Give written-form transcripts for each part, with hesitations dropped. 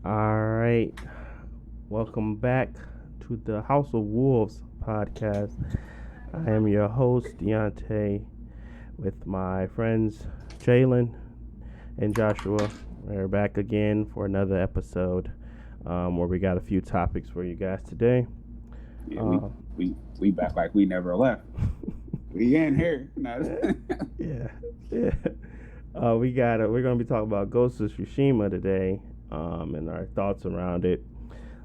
All right. Welcome back to the House of Wolves podcast. I am your host, Deontay, with my friends Jalen and Joshua. We're back again for another episode where we got a few topics for you guys today. Yeah, we back like we never left. We in here. yeah, yeah. We're gonna be talking about Ghost of Tsushima today, and our thoughts around it.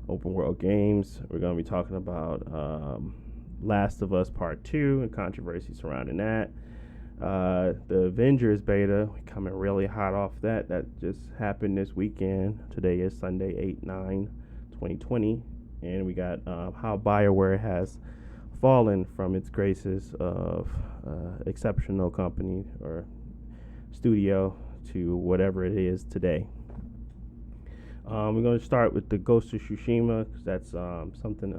Open world games. We're gonna be talking about Last of Us Part 2 and controversy surrounding that. The Avengers Beta, we coming really hot off that. That just happened this weekend. Today is Sunday, 8/9/2020, and we got how Bioware has fallen from its graces of exceptional company or studio to whatever it is today. We're going to start with the Ghost of Tsushima because that's something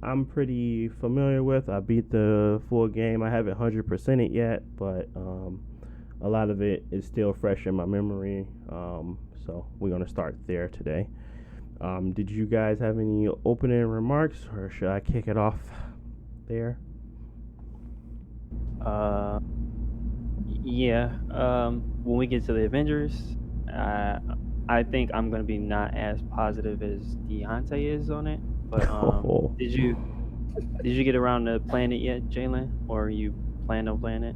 I'm pretty familiar with. I beat the full game. I haven't 100% it yet, but a lot of it is still fresh in my memory. So we're going to start there today. Did you guys have any opening remarks, or should I kick it off there? Yeah. When we get to the Avengers, I think I'm gonna be not as positive as Deontay is on it. But did you get around to playing it yet, Jalen? Or you plan on playing it?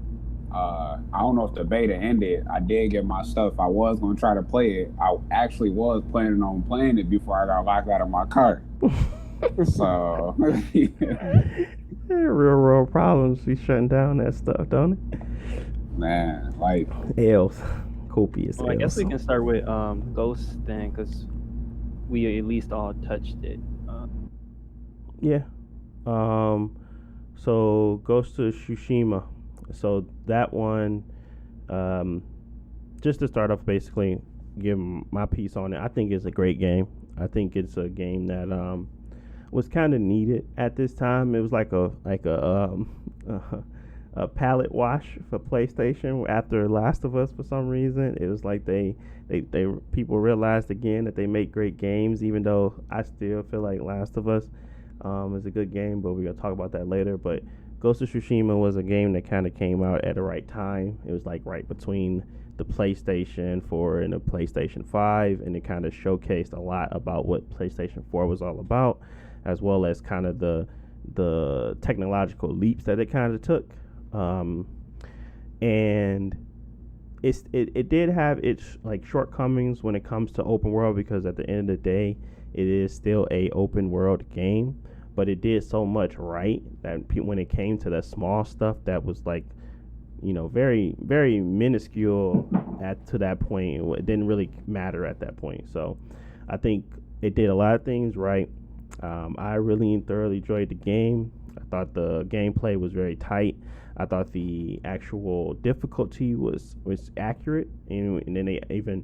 I don't know if the beta ended. I did get my stuff. I was gonna try to play it. I actually was planning on playing it before I got locked out of my car. So real problems. We shutting down that stuff, don't it? Man, like L's, copious. Well, I guess we can start with Ghost then, because we at least all touched it. Yeah. So Ghost of Tsushima. So that one, just to start off, basically give my piece on it. I think it's a great game. I think it's a game that was kind of needed at this time. It was like a palette wash for PlayStation after Last of Us. For some reason, it was like they people realized again that they make great games, even though I still feel like Last of Us is a good game, but we're gonna talk about that later. But Ghost of Tsushima was a game that kind of came out at the right time. It was like right between the PlayStation 4 and the PlayStation 5, and it kind of showcased a lot about what PlayStation 4 was all about, as well as kind of the technological leaps that it kind of took. And it did have its like shortcomings when it comes to open world, because at the end of the day it is still a open world game, but it did so much right that when it came to the small stuff that was like, very very minuscule to that point, it didn't really matter at that point. So I think it did a lot of things right. I really thoroughly enjoyed the game. I thought the gameplay was very tight. I thought the actual difficulty was accurate, and then they even,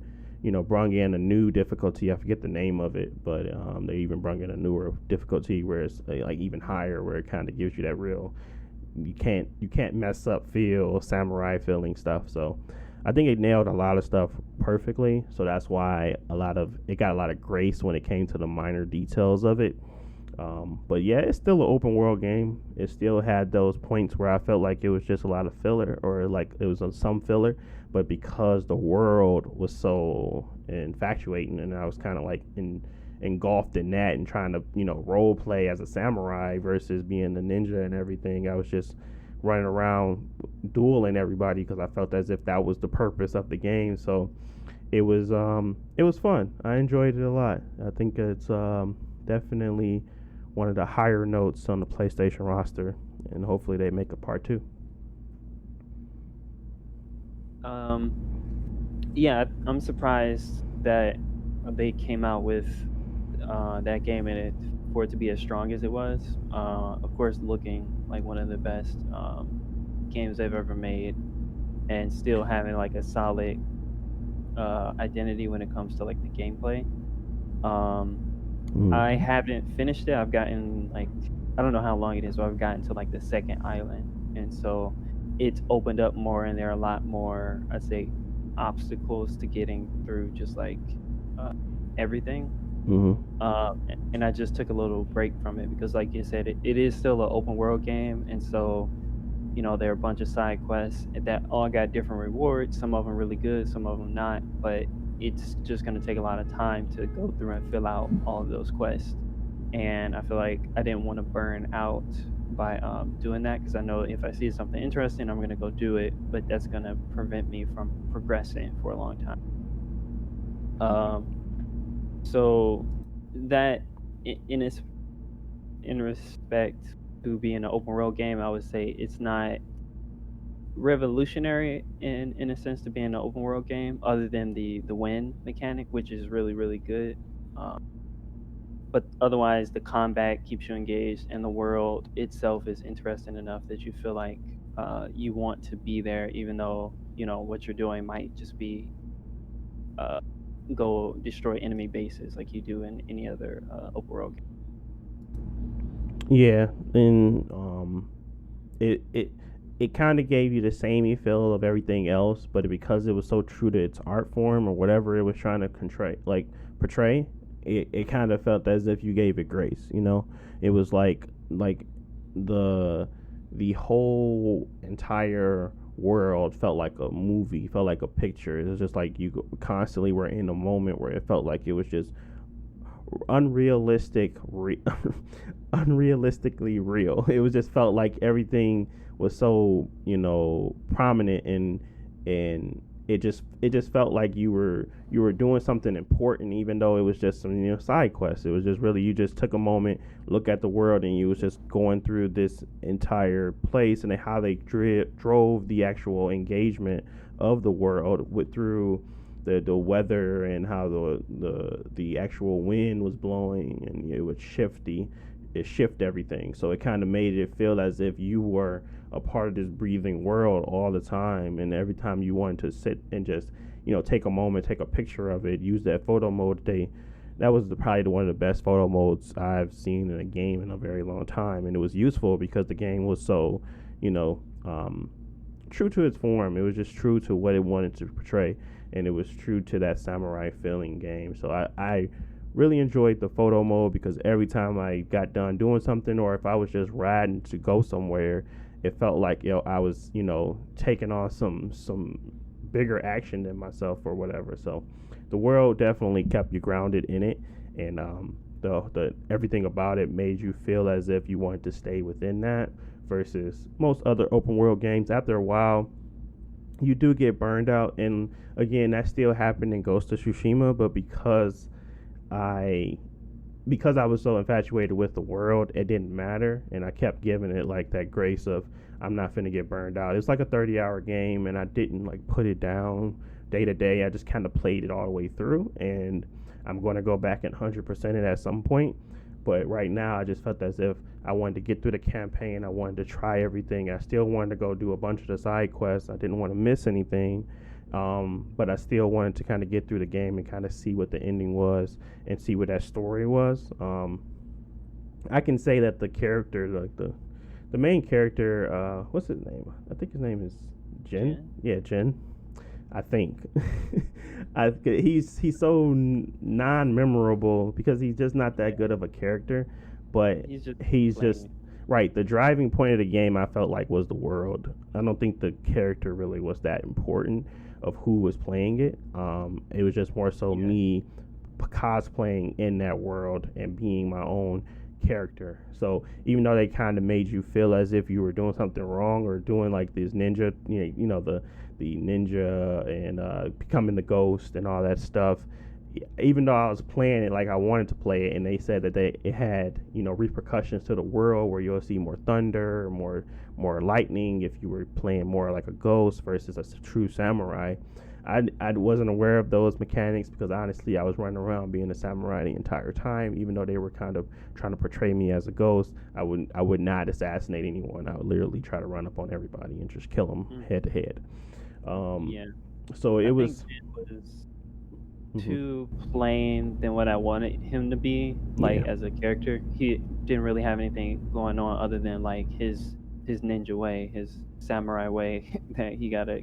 brought in a new difficulty. I forget the name of it, but they even brought in a newer difficulty where it's like even higher, where it kind of gives you that real you can't mess up feel, samurai feeling stuff. So I think it nailed a lot of stuff perfectly. So that's why it got a lot of grace when it came to the minor details of it. But yeah, it's still an open world game. It still had those points where I felt like it was just a lot of filler, or like it was some filler, but because the world was so infatuating, and I was kind of like engulfed in that and trying to, role play as a samurai versus being a ninja and everything. I was just running around dueling everybody because I felt as if that was the purpose of the game. So it was fun. I enjoyed it a lot. I think it's definitely one of the higher notes on the PlayStation roster, and hopefully they make a part 2. Yeah, I'm surprised that they came out with that game in it for it to be as strong as it was. Of course, looking like one of the best games they've ever made, and still having like a solid identity when it comes to like the gameplay. I haven't finished it. I've gotten like, I don't know how long it is, but I've gotten to like the second island, and so it's opened up more, and there are a lot more, I'd say, obstacles to getting through just like everything. Mm-hmm. And I just took a little break from it because, like you said, it is still an open world game, and so there are a bunch of side quests that all got different rewards. Some of them really good, some of them not. But it's just going to take a lot of time to go through and fill out all of those quests. And I feel like I didn't want to burn out by doing that, because I know if I see something interesting, I'm going to go do it. But that's going to prevent me from progressing for a long time. So that in respect to being an open world game, I would say it's not revolutionary in a sense to being an open world game, other than the win mechanic, which is really, really good. But otherwise, the combat keeps you engaged, and the world itself is interesting enough that you feel like you want to be there, even though what you're doing might just be go destroy enemy bases like you do in any other open world game. Yeah, and it kind of gave you the samey feel of everything else, but because it was so true to its art form or whatever it was trying to portray, it kind of felt as if you gave it grace. It was like the whole entire world felt like a movie, felt like a picture. It was just like you constantly were in a moment where it felt like it was just unrealistically real. It was just felt like everything was so prominent, and it just felt like you were doing something important, even though it was just some side quest. It was just really, you just took a moment, look at the world, and you was just going through this entire place, and how they drove the actual engagement of the world through the weather, and how the actual wind was blowing, and it would shift everything. So it kind of made it feel as if you were a part of this breathing world all the time, and every time you wanted to sit and just take a moment, take a picture of it, use that photo mode. That was probably one of the best photo modes I've seen in a game in a very long time, and it was useful because the game was so true to its form. It was just true to what it wanted to portray, and it was true to that samurai feeling game. So I really enjoyed the photo mode, because every time I got done doing something, or if I was just riding to go somewhere, it felt like I was taking on some bigger action than myself or whatever. So the world definitely kept you grounded in it, and the everything about it made you feel as if you wanted to stay within that, versus most other open world games. After a while, you do get burned out, and again, that still happened in Ghost of Tsushima, but because I was so infatuated with the world, it didn't matter, and I kept giving it like that grace of, I'm not finna get burned out. It's like a 30-hour game, and I didn't like put it down day to day. I just kind of played it all the way through, and I'm going to go back and 100% it at some point. But right now, I just felt as if I wanted to get through the campaign. I wanted to try everything. I still wanted to go do a bunch of the side quests. I didn't want to miss anything. But I still wanted to kind of get through the game and kind of see what the ending was and see what that story was. I can say that the character, like the main character, what's his name? I think his name is Jin. Yeah, Jin. I think he's so non-memorable because he's just not that good of a character. But he's just right. The driving point of the game, I felt like, was the world. I don't think the character really was that important of who was playing it. It was just more so me cosplaying in that world and being my own character. So even though they kind of made you feel as if you were doing something wrong or doing like this ninja, the ninja and becoming the ghost and all that stuff, even though I was playing it like I wanted to play it, and they said that it had repercussions to the world where you'll see more thunder, more lightning if you were playing more like a ghost versus a true samurai. I wasn't aware of those mechanics because honestly I was running around being a samurai the entire time. Even though they were kind of trying to portray me as a ghost, I would not assassinate anyone. I would literally try to run up on everybody and just kill them head to head. So it was too plain than what I wanted him to be, like as a character. He didn't really have anything going on other than like his ninja way, his samurai way that he gotta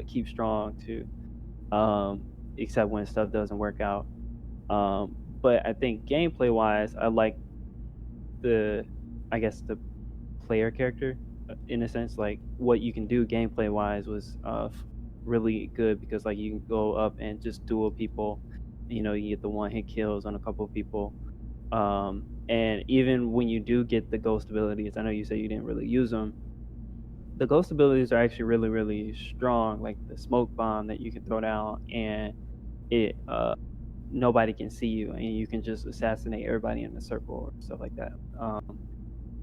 keep strong to, except when stuff doesn't work out. But I think gameplay wise, I like the, I guess the player character in a sense. Like what you can do gameplay wise was really good because like you can go up and just duel people. You get the one hit kills on a couple of people. And even when you do get the ghost abilities, I know you said you didn't really use them. The ghost abilities are actually really, really strong. Like the smoke bomb that you can throw down, and it nobody can see you, and you can just assassinate everybody in a circle or stuff like that.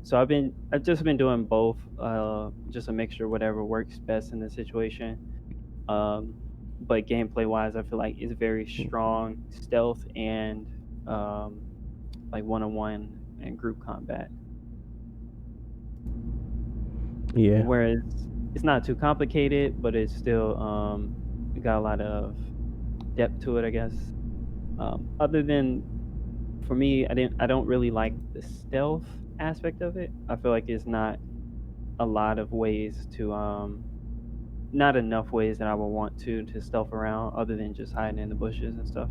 So I've just been doing both, just a mixture, whatever works best in the situation. Um, but gameplay wise, I feel like it's very strong stealth and like one-on-one and group combat. Yeah. Whereas it's not too complicated, but it's still got a lot of depth to it, I guess. Other than for me, I don't really like the stealth aspect of it. I feel like it's not a lot of ways to not enough ways that I would want to stealth around other than just hiding in the bushes and stuff.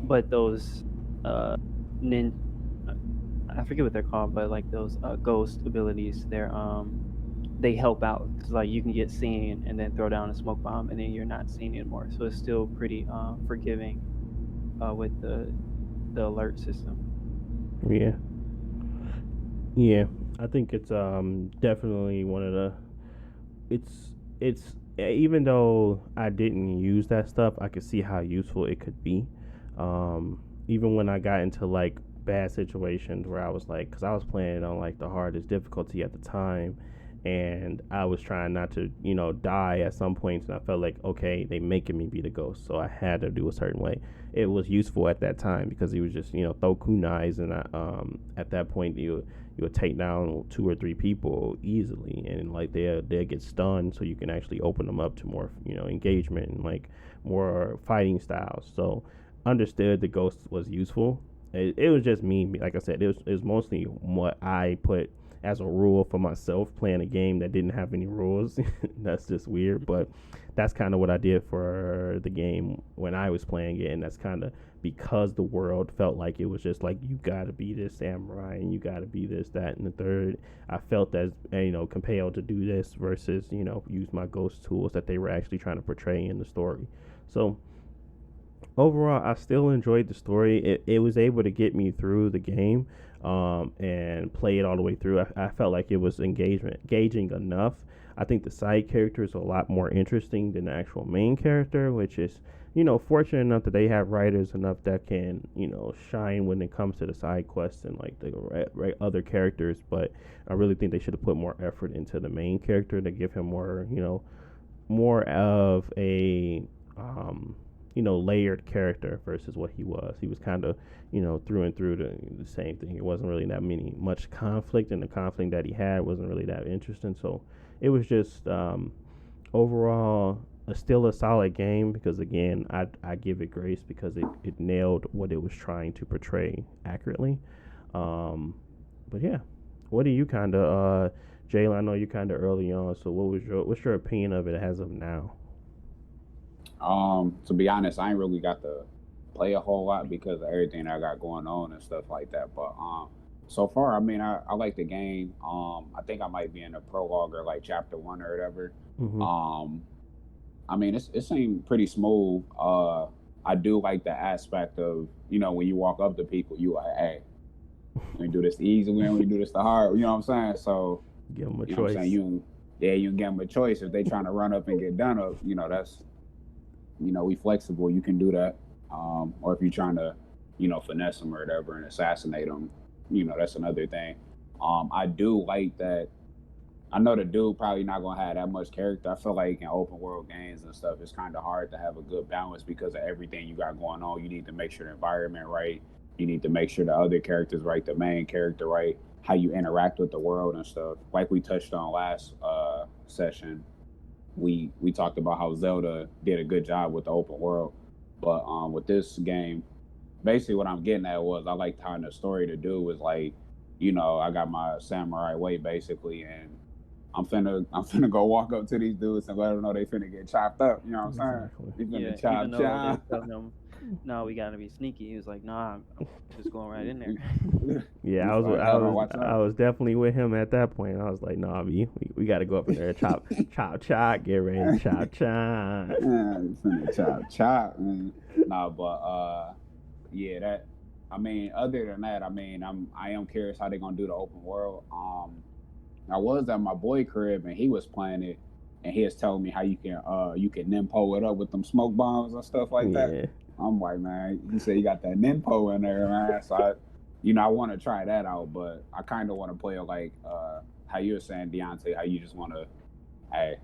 But those nin I forget what they're called, but like those ghost abilities, they help out because like you can get seen and then throw down a smoke bomb and then you're not seen anymore. So it's still pretty forgiving with the alert system. Yeah. Yeah. I think it's definitely one of the it's even though I didn't use that stuff, I could see how useful it could be. Even when I got into like bad situations where I was like, because I was playing on like the hardest difficulty at the time, and I was trying not to, die at some points, and I felt like, okay, they making me be the ghost, so I had to do a certain way. It was useful at that time because he was just, throw kunais, and at that point you would take down 2 or 3 people easily, and like they'll get stunned, so you can actually open them up to more, engagement and like more fighting styles. So understood the ghost was useful. It was just me, like I said, it was mostly what I put as a rule for myself playing a game that didn't have any rules. That's just weird, but that's kind of what I did for the game when I was playing it, and that's kind of because the world felt like it was just like you gotta be this samurai and you gotta be this, that, and the third. I felt as compelled to do this versus use my ghost tools that they were actually trying to portray in the story. So overall, I still enjoyed the story. It was able to get me through the game, and play it all the way through. I felt like it was engaging enough. I think the side characters are a lot more interesting than the actual main character, which is, fortunate enough that they have writers enough that can, shine when it comes to the side quests and like the other characters. But I really think they should have put more effort into the main character to give him more, more of a layered character versus what he was. He was kind of, through and through the same thing. It wasn't really that much conflict, and the conflict that he had wasn't really that interesting. So it was just overall still a solid game because, again, I give it grace because it nailed what it was trying to portray accurately. But yeah, what do you kind of, Jaylen? I know you kind of early on. So what's your opinion of it as of now? To be honest, I ain't really got to play a whole lot because of everything I got going on and stuff like that. But so far, I mean, I like the game. I think I might be in a prologue or like chapter 1 or whatever. Mm-hmm. I mean, it seemed pretty smooth. I do like the aspect of when you walk up to people, you like, hey, we do this the easy way, we do this the hard. You know what I'm saying? So Give them a you choice. know what I'm saying? You can give them a choice if they trying to run up and get done up. That's we flexible. You can do that. Or if you're trying to, finesse them or whatever and assassinate them, that's another thing. I do like that. I know the dude probably not gonna have that much character. I feel like in open world games and stuff, it's kind of hard to have a good balance because of everything you got going on. You need to make sure the environment right. You need to make sure the other characters right, the main character right, how you interact with the world and stuff. Like we touched on last session, we talked about how Zelda did a good job with the open world, but with this game, basically what I'm getting at was I like how the story to do was like, I got my samurai way basically, and I'm finna go walk up to these dudes and let them know they finna get chopped up. You know what I'm saying? Exactly. They finna Yeah, chop even though they're chop. telling them no, we gotta be sneaky. He was like, nah, I'm just going right in there. Yeah, He's like, hold on, watch I out. was definitely with him at that point. I was like, nah, we got to go up in there, chop, chop, get ready, chop. Man, finna chop, man. Nah, but yeah, that. I mean, other than that, I mean, I am curious how they gonna do the open world. I was at my boy crib and he was playing it, and he was telling me how you can nimpo it up with them smoke bombs and stuff like that. Yeah, I'm like, man, he said you got that nimpo in there, man. So I want to try that out, but I kind of want to play it like how you were saying, Deontay, how you just want to, hey,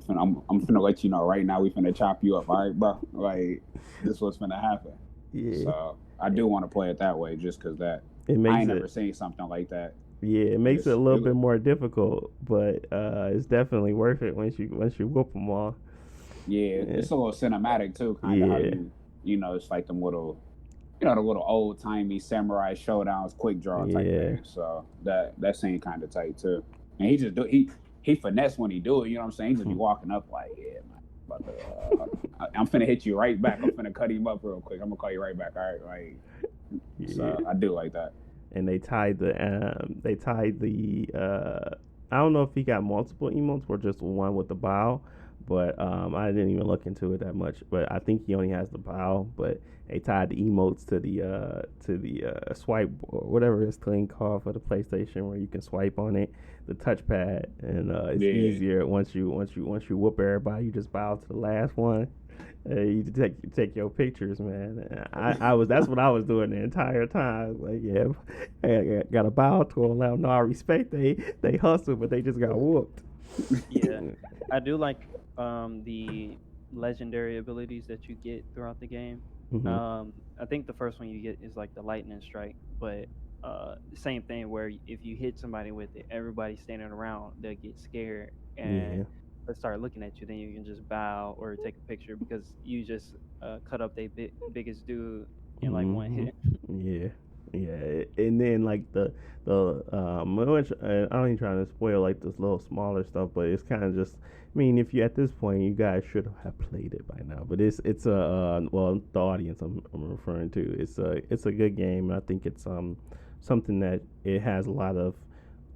I'm finna let you know right now, we finna chop you up, all right, bro? Like, this what's finna happen. yeah. So I do want to play it that way, just because that It I makes ain't it. never seen something like that. Yeah, it makes it a little It bit was- more difficult, but it's definitely worth it once you whoop them all. Yeah, it's a little cinematic too, kind of how Yeah. it's like them little, the little old timey samurai showdowns, quick draw type Yeah. thing. So that scene kind of tight too. And he just he finesse when he do it. You know what I'm saying? He just be walking up like, yeah, man. About to, I'm finna hit you right back. I'm finna cut him up real quick. I'm gonna call you right back. All right, like. Yeah. So I do like that. And they tied the I don't know if he got multiple emotes or just one with the bow, but I didn't even look into it that much. But I think he only has the bow. But they tied the emotes to the swipe or whatever this thing called for the PlayStation, where you can swipe on it, the touchpad, and it's Yeah. easier once you whoop everybody. You just bow to the last one. You take your pictures, man. That's what I was doing the entire time. Like, yeah, I got to bow to them. Let them know I respect. They hustle, but they just got whooped. Yeah, I do like the legendary abilities that you get throughout the game. Mhm. I think the first one you get is like the lightning strike, but same thing where if you hit somebody with it, everybody standing around they'll get scared and Yeah. they start looking at you. Then you can just bow or take a picture because you just cut up their biggest dude in like one Mhm. hit. Yeah, yeah, and then like the which, I ain't trying to spoil like this little smaller stuff, but it's kind of just. I mean, if you at this point, you guys should have played it by now. But it's a well, the audience I'm referring to. It's a good game. I think it's something that it has a lot of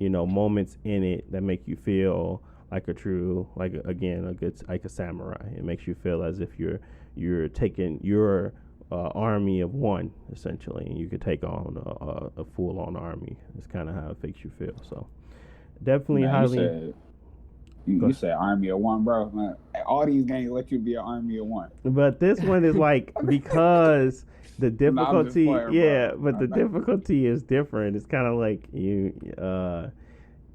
moments in it that make you feel like a true again a good like a samurai. It makes you feel as if you're taking your army of one essentially, and you could take on a full on army. It's kind of how it makes you feel. So definitely Man, highly. you said army of one, bro. Man, all these games let you be an army of one. But this one is like because the Nah, I'm just difficulty, playing, bro. yeah, but the I'm not- difficulty is different. It's kind of like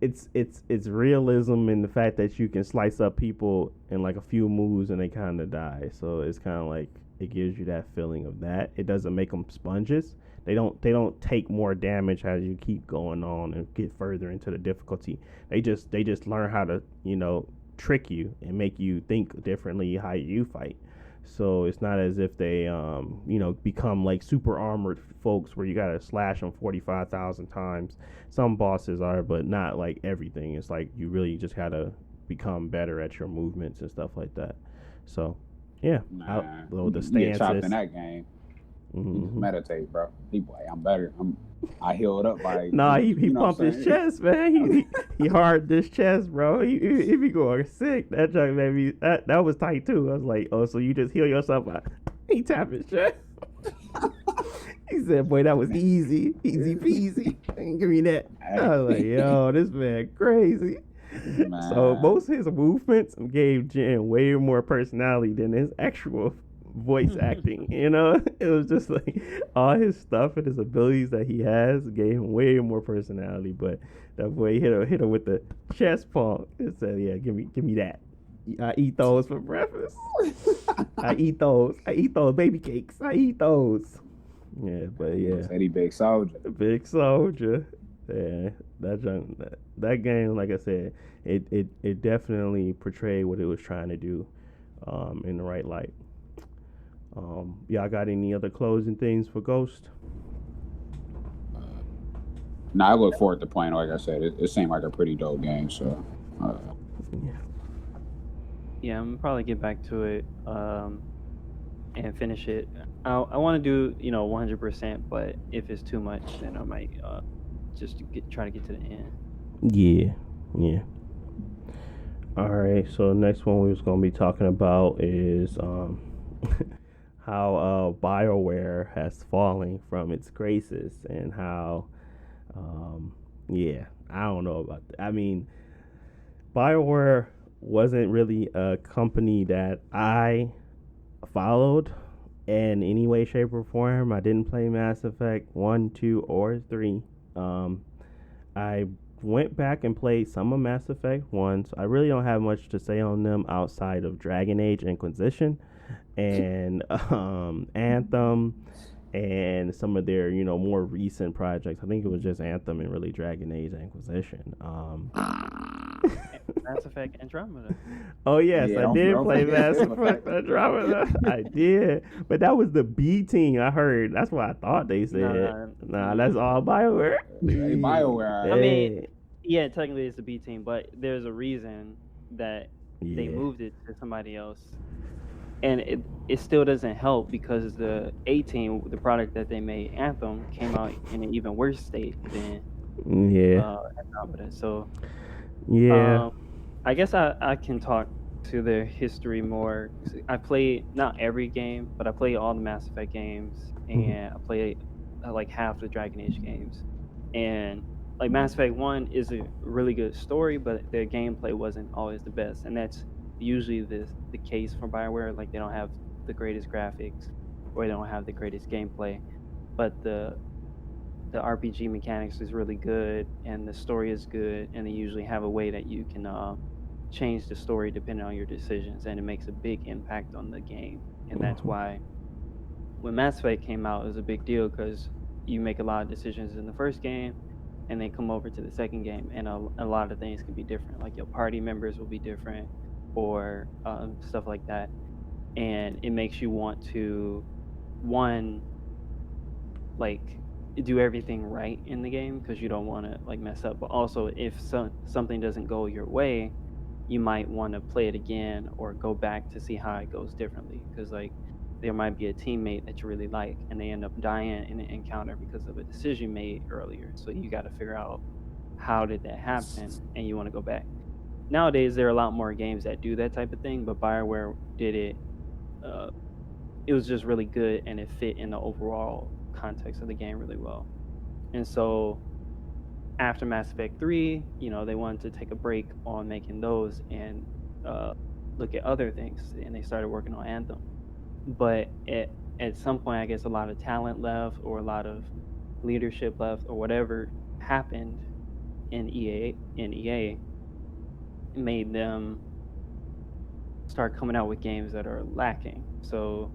it's realism in the fact that you can slice up people in like a few moves and they kind of die. So it's kind of like it gives you that feeling of that. It doesn't make them sponges. They don't take more damage as you keep going on and get further into the difficulty. They just learn how to trick you and make you think differently how you fight. So it's not as if they become like super armored folks where you gotta slash them 45,000 times. Some bosses are, but not like everything. It's like you really just gotta become better at your movements and stuff like that. So yeah, Man, the you get chopped in stances. that game. You just Mhm. meditate, bro. He like, I'm better. I healed up by. Nah, he you know what pumped I'm his saying? chest, man. He hard this chest, bro. He be going sick. That junk made me that was tight too. I was like, oh, so you just heal yourself by he tap his chest. He said, boy, that was easy peasy. Give me that. I was like, yo, this man crazy. Man. So most of his movements gave Jen way more personality than his actual voice acting. It was just like all his stuff and his abilities that he has gave him way more personality. But that boy hit her with the chest pump and said, "Yeah, give me that. I eat those for breakfast. I eat those baby cakes. I eat those." Yeah, but yeah, Said he big soldier. big soldier. Yeah, that game, like I said, it definitely portrayed what it was trying to do, in the right light. Y'all got any other closing things for Ghost? I look forward to playing. Like I said, it seemed like a pretty dope game. So, Yeah. Yeah, I'm gonna probably get back to it and finish it I want to do 100%, but if it's too much, then I might just try to get to the end. Yeah, yeah. All right. So next one we was gonna be talking about is how Bioware has fallen from its graces and how yeah, I don't know about that. I mean, Bioware wasn't really a company that I followed in any way, shape, or form. I didn't play Mass Effect 1, 2, or 3. Um, I went back and played some of Mass Effect 1, so I really don't have much to say on them outside of Dragon Age Inquisition and Anthem and some of their, more recent projects. I think it was just Anthem and really Dragon Age Inquisition. Mass Effect Andromeda. Oh yes, Yeah, I did don't play forget Mass them Effect Andromeda. I did, but that was the B team. I heard. That's what I thought they said. Nah, that's all Bioware. Hey, Bioware. I mean, yeah, technically it's the B team, but there's a reason that they Yeah. moved it to somebody else, and it still doesn't help because the A team, the product that they made, Anthem, came out in an even worse state than Yeah. Andromeda. So Yeah. I guess I can talk to their history more. I played not every game, but I played all the Mass Effect games, and I played like half the Dragon Age games. And like Mass Effect 1 is a really good story, but their gameplay wasn't always the best, and that's usually the case for BioWare. Like they don't have the greatest graphics, or they don't have the greatest gameplay, but the RPG mechanics is really good, and the story is good, and they usually have a way that you can change the story depending on your decisions, and it makes a big impact on the game. And that's why when Mass Effect came out, it was a big deal because you make a lot of decisions in the first game, and then come over to the second game, and a lot of things can be different. Like your party members will be different, or stuff like that, and it makes you want to one like do everything right in the game because you don't want to like mess up. But also, if something doesn't go your way, you might want to play it again or go back to see how it goes differently. Because like there might be a teammate that you really like, and they end up dying in an encounter because of a decision made earlier. So you got to figure out how did that happen, and you want to go back. Nowadays, there are a lot more games that do that type of thing, but BioWare did it. It was just really good, and it fit in the overall context of the game really well. And so after Mass Effect 3, they wanted to take a break on making those and look at other things, and they started working on Anthem. But at some point, I guess a lot of talent left, or a lot of leadership left, or whatever happened in EA made them start coming out with games that are lacking. So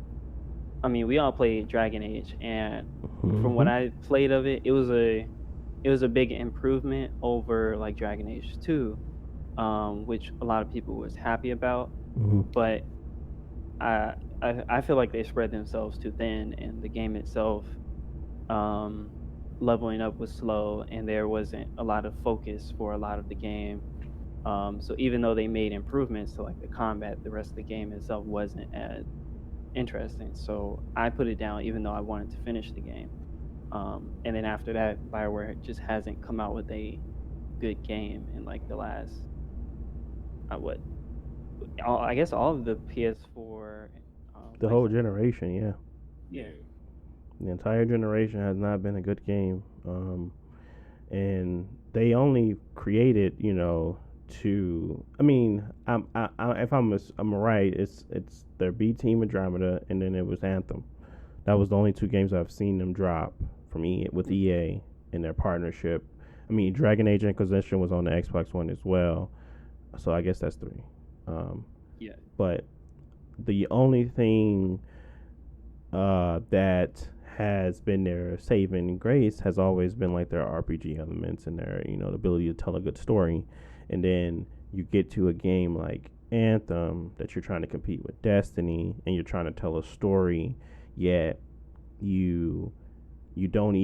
I mean, we all played Dragon Age, and from what I played of it, it was a big improvement over like Dragon Age 2, which a lot of people was happy about. But I feel like they spread themselves too thin, and the game itself, leveling up was slow, and there wasn't a lot of focus for a lot of the game. So even though they made improvements to like the combat, the rest of the game itself wasn't as interesting. So I put it down even though I wanted to finish the game. And then after that, BioWare just hasn't come out with a good game in like the last I guess all of the PS4 the whole generation, yeah. The entire generation has not been a good game. And they only created, to. I mean, if I'm right, it's their B team Andromeda, and then it was Anthem. That was the only two games I've seen them drop from EA in their partnership. I mean, Dragon Age Inquisition was on the Xbox One as well, so I guess that's 3. Yeah. But the only thing that has been their saving grace has always been like their RPG elements and their, the ability to tell a good story. And then you get to a game like Anthem that you're trying to compete with Destiny, and you're trying to tell a story, yet you can't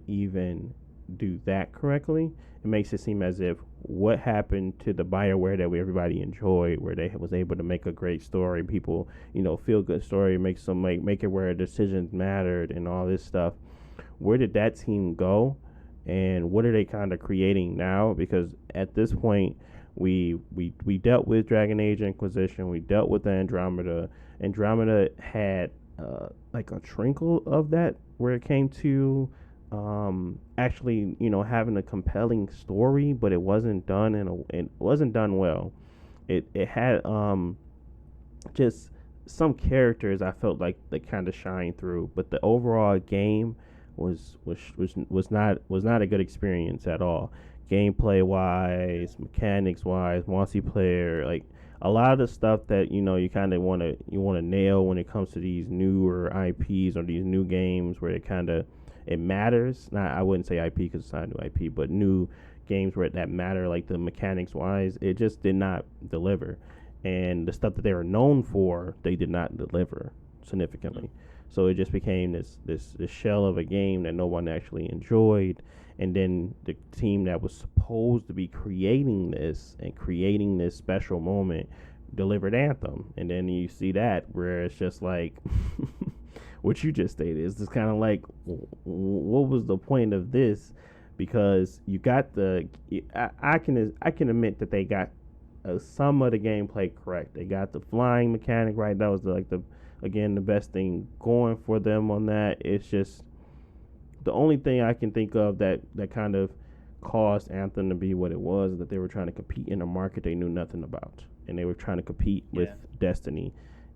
even do that correctly, it makes it seem as if what happened to the Bioware that everybody enjoyed, where they was able to make a great story, people, feel good story, make it where decisions mattered and all this stuff. Where did that team go, and what are they kind of creating now? Because at this point, we dealt with Dragon Age Inquisition, we dealt with the Andromeda. Andromeda had like a trinkle of that where it came to actually having a compelling story, but it wasn't done it wasn't done well. It had just some characters I felt like they kind of shine through, but the overall game was not a good experience at all. Gameplay wise, mechanics wise, multiplayer, like a lot of the stuff that you kind of want to nail when it comes to these newer IPs or these new games where it matters. Not, I wouldn't say IP because it's not a new IP, but new games where that matter, like the mechanics wise, it just did not deliver. And the stuff that they were known for, they did not deliver significantly. So it just became this shell of a game that no one actually enjoyed. And then the team that was supposed to be creating this special moment delivered Anthem. And then you see that where it's just like what you just stated. It's just kind of like, what was the point of this? Because you got I can admit that they got some of the gameplay correct. They got the flying mechanic right. That was the best thing going for them on that. It's just the only thing I can think of that kind of caused Anthem to be what it was, that they were trying to compete in a market they knew nothing about, and they were trying to compete with Destiny,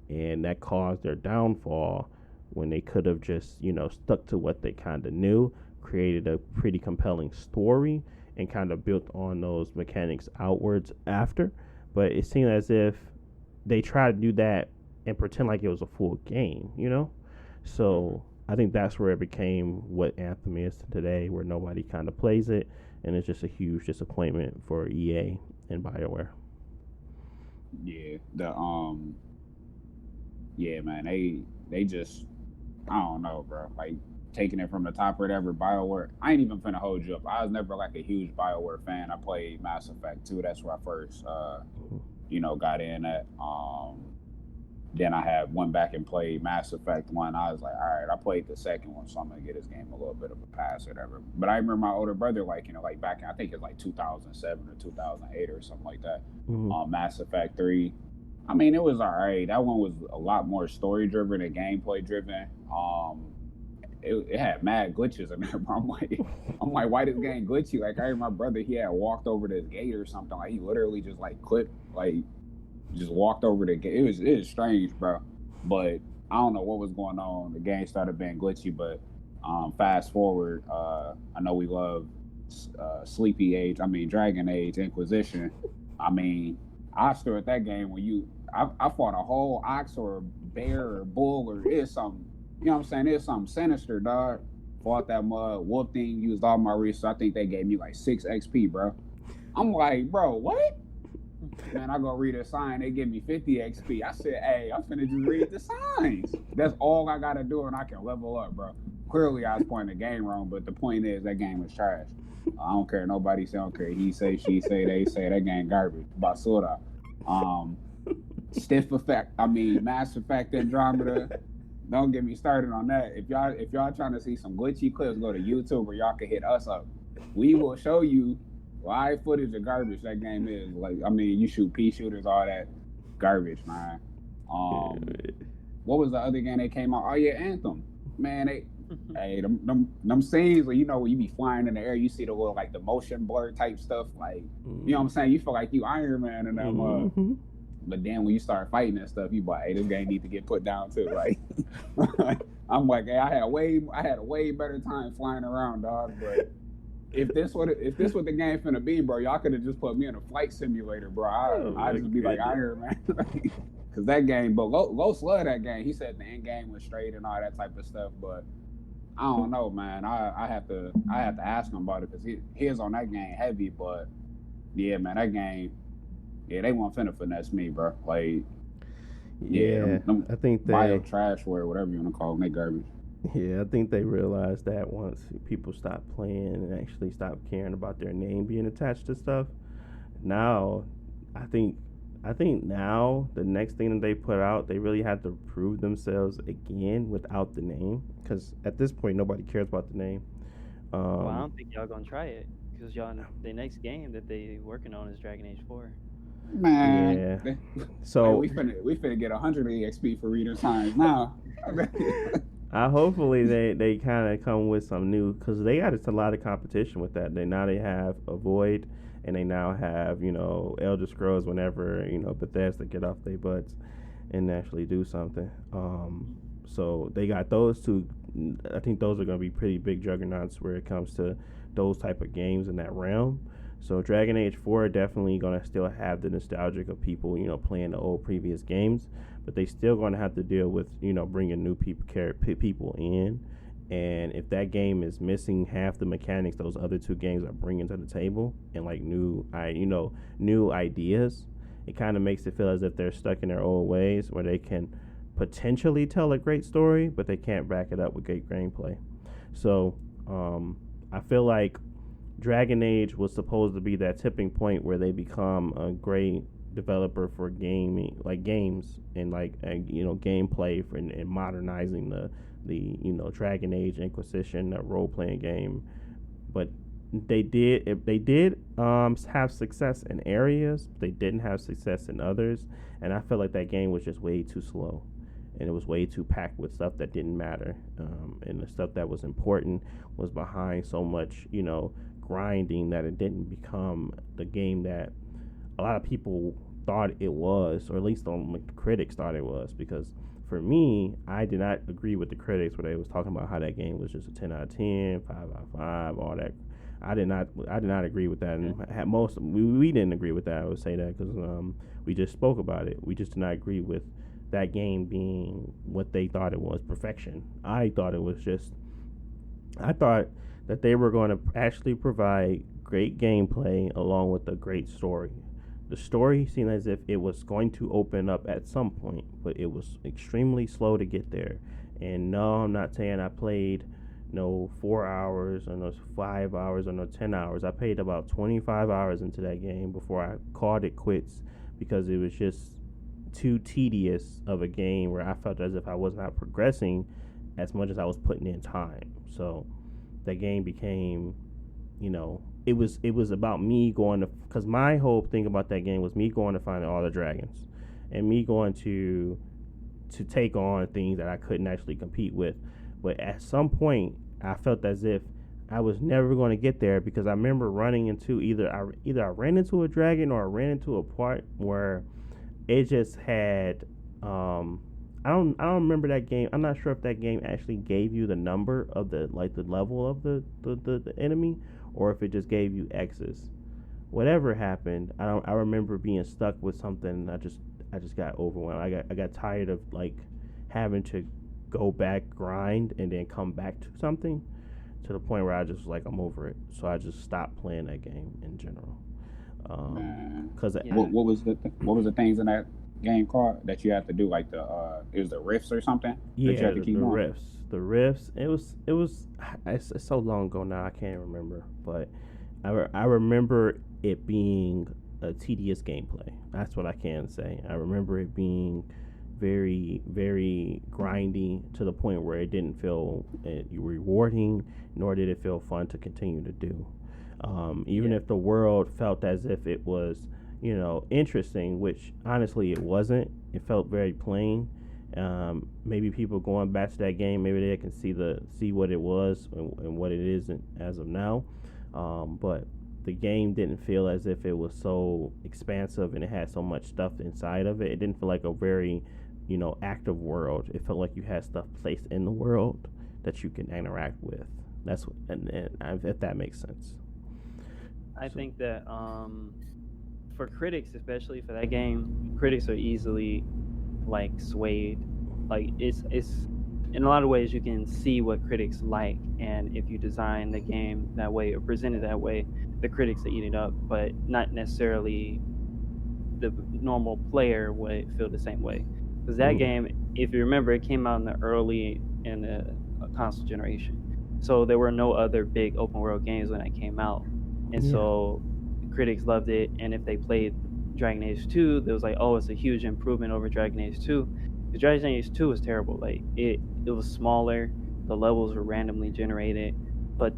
and that caused their downfall when they could have just stuck to what they kind of knew, created a pretty compelling story, and kind of built on those mechanics outwards after. But it seemed as if they tried to do that and pretend like it was a full game, So I think that's where it became what Anthem is today, where nobody kind of plays it, and it's just a huge disappointment for EA and BioWare. Yeah, man, they just, I don't know, bro. Like, taking it from the top or whatever, BioWare. I ain't even finna hold you up. I was never like a huge BioWare fan. I played Mass Effect 2. That's where I first, got in at. Then I went back and played Mass Effect 1. I was like, all right, I played the second one, so I'm gonna get this game a little bit of a pass or whatever. But I remember my older brother, like back in, I think it's like 2007 or 2008 or something like that. Mass Effect 3. I mean, it was all right. That one was a lot more story driven and gameplay driven. It had mad glitches in there, bro. I'm like, why this game glitchy? Like, I remember my brother, he had walked over this gate or something. Like, he literally just like clipped, like, just walked over the gate. It was strange, bro. But I don't know what was going on. The game started being glitchy, but fast forward, I know we love Dragon Age Inquisition. I mean, I stood at that game when I fought a whole ox or a bear or a bull or it's something. You know what I'm saying? It's something sinister, dog. Fought that mud, whooped thing, used all my resources. I think they gave me like 6 XP, bro. I'm like, bro, what? Man, I go read a sign, they give me 50 XP. I said, hey, I'm finna just read the signs. That's all I gotta do and I can level up, bro. Clearly I was pointing the game wrong, but the point is that game was trash. I don't care. Nobody say, I don't care. He say, she say, they say, that game garbage. Basura. Stiff Effect. Mass Effect Andromeda. Don't get me started on that. If y'all trying to see some glitchy clips, go to YouTube where y'all can hit us up. We will show you live footage of garbage that game is. Like, you shoot pea shooters, all that garbage, man. What was the other game that came out? Oh yeah, Anthem. Man, hey, them scenes where when you be flying in the air, you see the little like the motion blur type stuff. Like, you know what I'm saying? You feel like you Iron Man in that mud. But then when you start fighting and stuff, you be like, hey, this game need to get put down too. Like, I'm like, hey, I had a way better time flying around, dog. But if this what the game finna be, bro, y'all could have just put me in a flight simulator, bro. I'd just be like Iron Man. Cause that game, but Los loved that game. He said the end game was straight and all that type of stuff. But I don't know, man. I have to ask him about it because his on that game heavy. But yeah, man, that game. Yeah, they weren't finna finesse me, bro. Like, I think they bio trash or whatever you want to call them, they garbage. Yeah, I think they realized that once people stopped playing and actually stopped caring about their name being attached to stuff. Now, I think I think now the next thing that they put out, they really have to prove themselves again without the name, because at this point nobody cares about the name. Well, I Um, don't think y'all gonna try it because y'all the next game that they working on is Dragon Age 4. Man, yeah. hey, So we finna get 100 EXP for reader times now. I hopefully they kind of come with some new, because they got a lot of competition with that. They have a Void, and they now have Elder Scrolls. Whenever Bethesda get off their butts and actually do something. So they got those two. I think those are going to be pretty big juggernauts where it comes to those type of games in that realm. So Dragon Age 4 definitely going to still have the nostalgic of people, playing the old previous games, but they still going to have to deal with, bringing new people in. And if that game is missing half the mechanics those other two games are bringing to the table, and like new ideas, it kind of makes it feel as if they're stuck in their old ways, where they can potentially tell a great story, but they can't back it up with great gameplay. So I feel like Dragon Age was supposed to be that tipping point where they become a great developer for gaming, like games, and gameplay and modernizing the Dragon Age Inquisition, role playing game. But they did have success in areas, they didn't have success in others, and I felt like that game was just way too slow, and it was way too packed with stuff that didn't matter, and the stuff that was important was behind so much grinding that it didn't become the game that a lot of people thought it was, or at least the critics thought it was. Because for me, I did not agree with the critics where they was talking about how that game was just a 10 out of 10, 5 out of 5, all that. I did not agree with that, and we didn't agree with that. I would say that because we just spoke about it. We just did not agree with that game being what they thought it was, perfection. I thought that they were going to actually provide great gameplay along with a great story. The story seemed as if it was going to open up at some point, but it was extremely slow to get there. And no, I'm not saying I played no 4 hours or no 5 hours or no 10 hours. I played about 25 hours into that game before I called it quits, because it was just too tedious of a game where I felt as if I was not progressing as much as I was putting in time. So that game became, it was about me going to, because my whole thing about that game was me going to find all the dragons, and me going to take on things that I couldn't actually compete with. But at some point, I felt as if I was never going to get there, because I remember running into either I ran into a dragon, or I ran into a part where it just had I don't remember that game. I'm not sure if that game actually gave you the number of the level of the enemy, or if it just gave you X's. Whatever happened, I remember being stuck with something, and I just got overwhelmed. I got tired of having to go back, grind, and then come back to something, to the point where I just was like, I'm over it. So I just stopped playing that game in general. Man, Because Yeah. what was the things in that game called that you have to do, like it was the rifts or something that you yeah, had to the keep on? riffs. It was. It's so long ago now. I can't remember, but I remember it being a tedious gameplay. That's what I can say. I remember it being very, very grindy, to the point where it didn't feel rewarding, nor did it feel fun to continue to do. Even Yeah. if the world felt as if it was, interesting, which honestly it wasn't. It felt very plain. Maybe people going back to that game, maybe they can see what it was, and what it is as of now. But the game didn't feel as if it was so expansive, and it had so much stuff inside of it. It didn't feel like a very, active world. It felt like you had stuff placed in the world that you can interact with. That's what, and if that makes sense. I So think that for critics, especially for that game, critics are easily swayed. It's in a lot of ways you can see what critics like, and if you design the game that way or present it that way, the critics are eating it up, but not necessarily the normal player would feel the same way. Because that mm, game, if you remember, it came out in the early in the console generation. So there were no other big open world games when that came out, and so critics loved it. And if they played Dragon Age 2, they was like, oh, it's a huge improvement over Dragon Age 2. Because Dragon Age 2 was terrible. Like it was smaller, the levels were randomly generated, but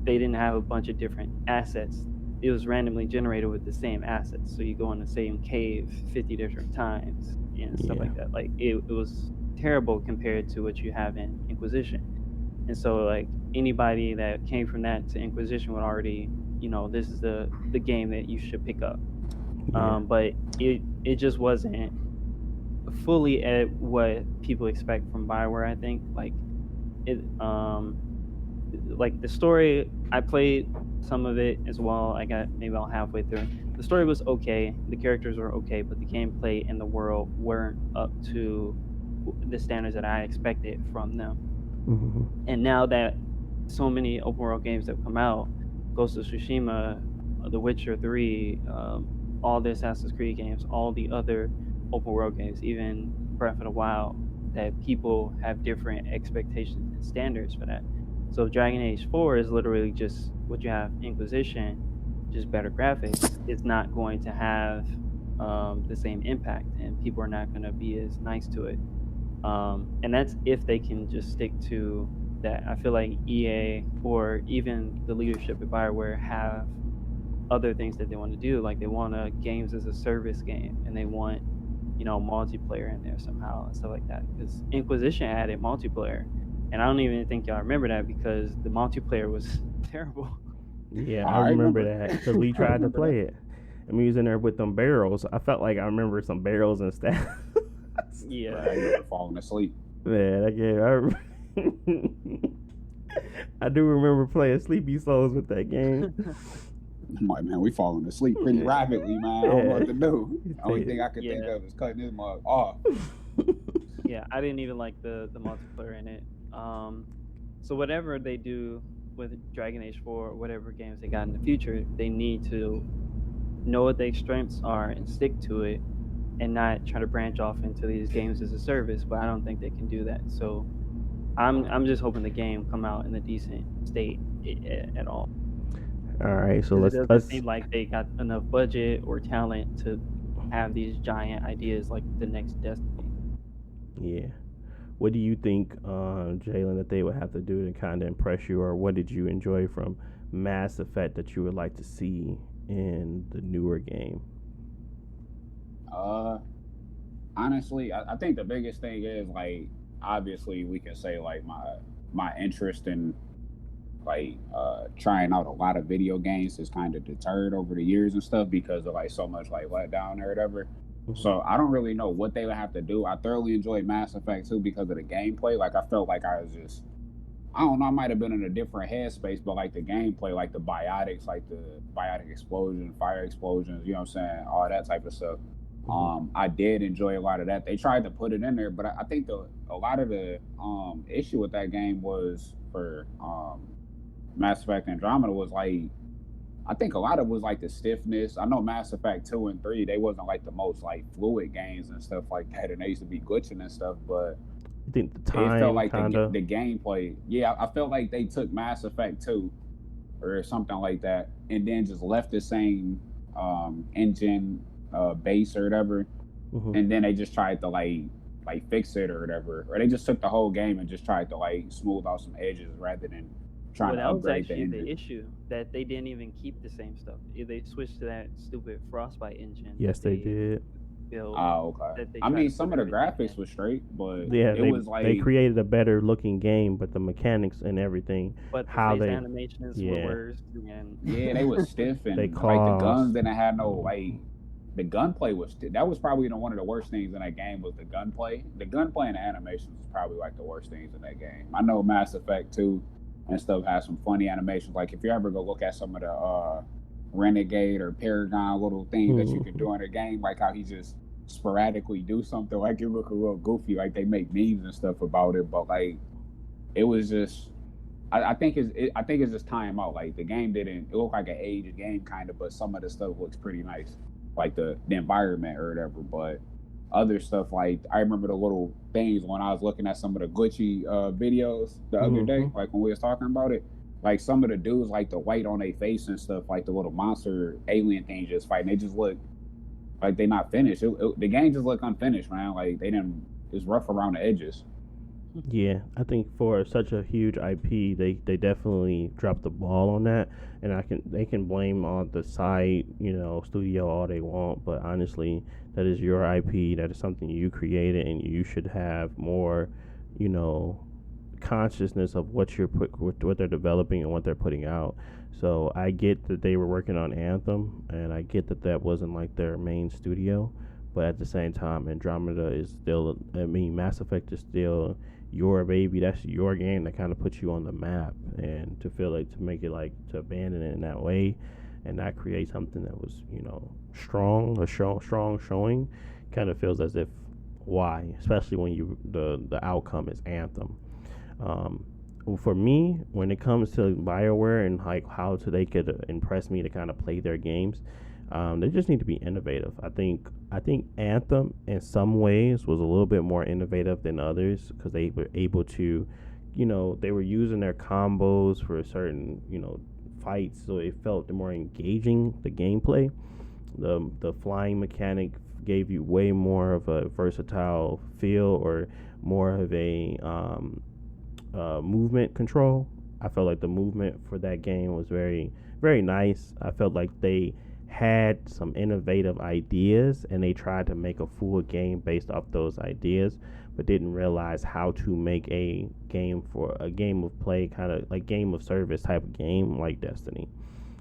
they didn't have a bunch of different assets. It was randomly generated with the same assets. So you go in the same cave 50 different times and stuff like that. Like it was terrible compared to what you have in Inquisition. And so like anybody that came from that to Inquisition would already, this is the game that you should pick up. But it just wasn't fully at what people expect from Bioware, I think. Like it like the story, I played some of it as well. I got maybe about halfway through. The story was okay, the characters were okay, but the gameplay and the world weren't up to the standards that I expected from them. And now that so many open world games have come out, Ghost of Tsushima, The Witcher 3, all the Assassin's Creed games, all the other open world games, even Breath of the Wild, that people have different expectations and standards for that. So Dragon Age 4 is literally just what you have Inquisition, just better graphics. It's not going to have the same impact, and people are not going to be as nice to it. And that's if they can just stick to that. I feel like EA or even the leadership at Bioware have other things that they want to do. Like they want a games as a service game, and they want multiplayer in there somehow and stuff like that. Because Inquisition added multiplayer, and I don't even think y'all remember that because the multiplayer was terrible. Yeah, I remember that because we tried to play it, and we was in there with them barrels. I felt like I remember some barrels and stuff. Yeah, I remember falling asleep. Man, I do remember playing Sleepy Souls with that game. I'm like, man, we falling asleep pretty rapidly, man. I don't know what to do. The only thing I could think of is cutting this mug off. Yeah, I didn't even like the multiplayer in it. So whatever they do with Dragon Age 4, whatever games they got in the future, they need to know what their strengths are and stick to it, and not try to branch off into these games as a service. But I don't think they can do that. So I'm just hoping the game come out in a decent state at all. All right, so it doesn't seem like they got enough budget or talent to have these giant ideas like the next Destiny. Yeah. What do you think, Jalen, that they would have to do to kind of impress you, or what did you enjoy from Mass Effect that you would like to see in the newer game? Honestly, I think the biggest thing is, like, obviously we can say like my interest in like trying out a lot of video games is kind of deterred over the years and stuff because of like so much like letdown or whatever. So I don't really know what they would have to do. I thoroughly enjoyed Mass Effect 2 because of the gameplay. Like I felt like I was just, I don't know, I might have been in a different headspace, but like the gameplay, like the biotics, like the biotic explosion, fire explosions, you know what I'm saying, all that type of stuff. I did enjoy a lot of that. They tried to put it in there, but I think a lot of the issue with that game was for Mass Effect Andromeda was like, I think a lot of it was like the stiffness. I know Mass Effect 2 and 3, they wasn't like the most like fluid games and stuff like that, and they used to be glitching and stuff, but I think the time it felt like the gameplay. Yeah, I felt like they took Mass Effect 2 or something like that and then just left the same engine base or whatever, and then they just tried to like fix it or whatever, or they just took the whole game and just tried to like smooth out some edges rather than trying to upgrade the engine. That was actually the issue, that they didn't even keep the same stuff. They switched to that stupid Frostbite engine. Yes, they did. Okay. I mean, some of the graphics was straight, but yeah, it was like they created a better looking game, but the mechanics and everything, but the animations were worse. And they was stiff and they like the guns didn't have no like. The gunplay that was probably one of the worst things in that game was the gunplay. The gunplay and the animations was probably like the worst things in that game. I know Mass Effect 2 and stuff has some funny animations. Like if you ever go look at some of the Renegade or Paragon little things that you can do in a game, like how he just sporadically do something, like it look a little goofy, like they make memes and stuff about it. But like it was just, I think it's just time out. Like the game it looked like an aged game kind of, but some of the stuff looks pretty nice. Like the environment or whatever, but other stuff. Like I remember the little things when I was looking at some of the glitchy videos the other day, Mm-hmm. like when we was talking about it. Like some of the dudes, like the white on their face and stuff, like the little monster alien thing just fighting, they just look like they not finished. The game just look unfinished, man. Like they didn't. It's rough around the edges. Yeah, I think for such a huge IP, they definitely dropped the ball on that, and they can blame on the side studio all they want, but honestly, that is your IP. That is something you created, and you should have more, you know, consciousness of what they're developing and what they're putting out. So I get that they were working on Anthem, and I get that that wasn't like their main studio, but at the same time, Andromeda is still. I mean, Mass Effect is still your baby. That's your game that kind of puts you on the map, and to feel like to make it like to abandon it in that way, and not create something that was strong showing, kind of feels as if why, especially when the outcome is Anthem. Um, for me, when it comes to Bioware and like they could impress me to kind of play their games, they just need to be innovative. I think Anthem in some ways was a little bit more innovative than others because they were able to, they were using their combos for certain fights, so it felt more engaging the gameplay. The flying mechanic gave you way more of a versatile feel or more of a movement control. I felt like the movement for that game was very, very nice. I felt like they had some innovative ideas and they tried to make a full game based off those ideas, but didn't realize how to make a game of play, kind of like game of service type of game like Destiny.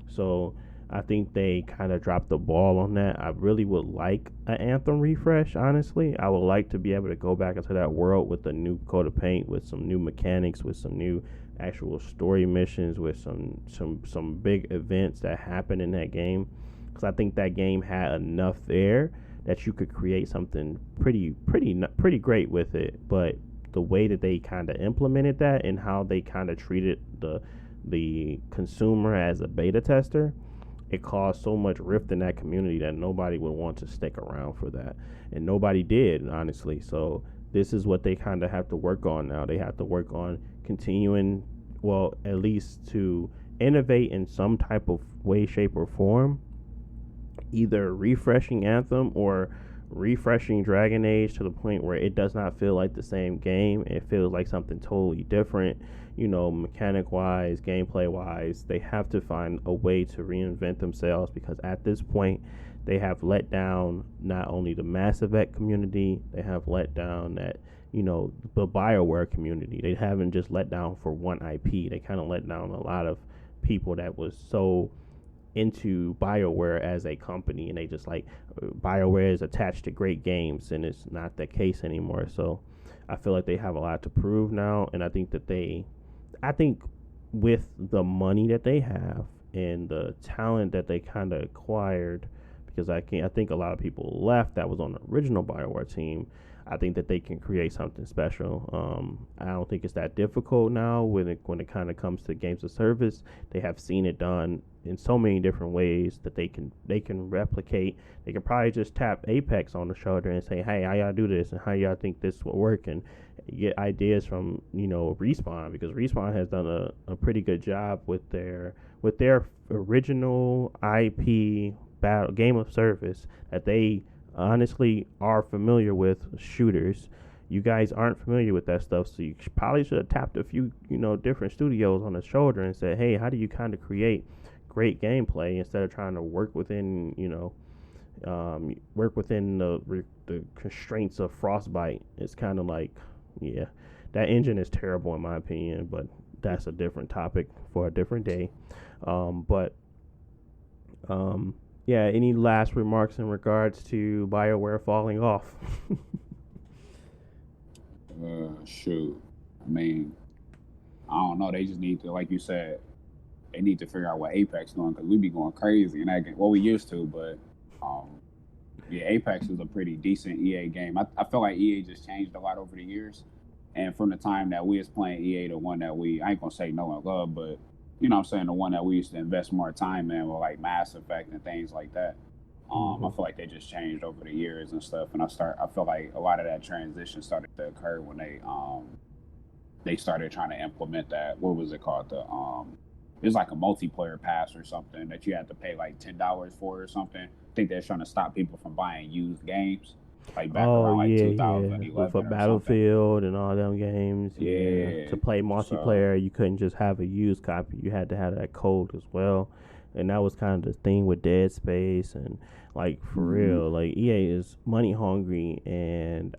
So I think they kind of dropped the ball on that. I really would like an Anthem refresh, honestly. I would like to be able to go back into that world with a new coat of paint, with some new mechanics, with some new actual story missions, with some big events that happen in that game. Because I think that game had enough there that you could create something pretty great with it. But the way that they kind of implemented that and how they kind of treated the consumer as a beta tester, it caused so much rift in that community that nobody would want to stick around for that, and nobody did, honestly. So this is what they kind of have to work on now. They have to work on continuing, well, at least to innovate in some type of way, shape, or form, either refreshing Anthem or refreshing Dragon Age to the point where it does not feel like the same game. It feels like something totally different, mechanic wise, gameplay wise. They have to find a way to reinvent themselves because at this point, they have let down not only the Mass Effect community, they have let down the Bioware community. They haven't just let down for one IP. They kind of let down a lot of people that was so into BioWare as a company, and they just like BioWare is attached to great games, and it's not the case anymore. So I feel like they have a lot to prove now, and I think with the money that they have and the talent that they kind of acquired, because I think a lot of people left that was on the original BioWare team. I think that they can create something special. I don't think it's that difficult now when it kind of comes to games of service. They have seen it done in so many different ways that they can replicate. They can probably just tap Apex on the shoulder and say, "Hey, how y'all do this, and how y'all think this will work?" And get ideas from Respawn, because Respawn has done a pretty good job with their original IP battle game of service that they honestly are familiar with shooters. You guys aren't familiar with that stuff, so you probably should have tapped a few, different studios on the shoulder and said, "Hey, how do you kind of create great gameplay instead of trying to work within, the constraints of Frostbite?" It's kind of like, yeah, that engine is terrible in my opinion, but that's a different topic for a different day. But yeah, any last remarks in regards to BioWare falling off? Shoot. I mean, I don't know. They just need to, like you said, they need to figure out what Apex doing because we be going crazy in that game. Well, we used to, but yeah, Apex was a pretty decent EA game. I feel like EA just changed a lot over the years, and from the time that we was playing EA, the one that I ain't gonna say no one love, but you know what I'm saying, the one that we used to invest more time in with like Mass Effect and things like that. I feel like they just changed over the years and stuff, and I feel like a lot of that transition started to occur when they started trying to implement that. What was it called? It was like a multiplayer pass or something that you had to pay like $10 for or something. I think they're trying to stop people from buying used games, like back Oh around like yeah, yeah. With a 2011 or something. Battlefield and all them games, yeah. Yeah. To play So multiplayer, you couldn't just have a used copy. You had to have that code as well. And that was kind of the thing with Dead Space and like for mhm. real, like EA is money hungry and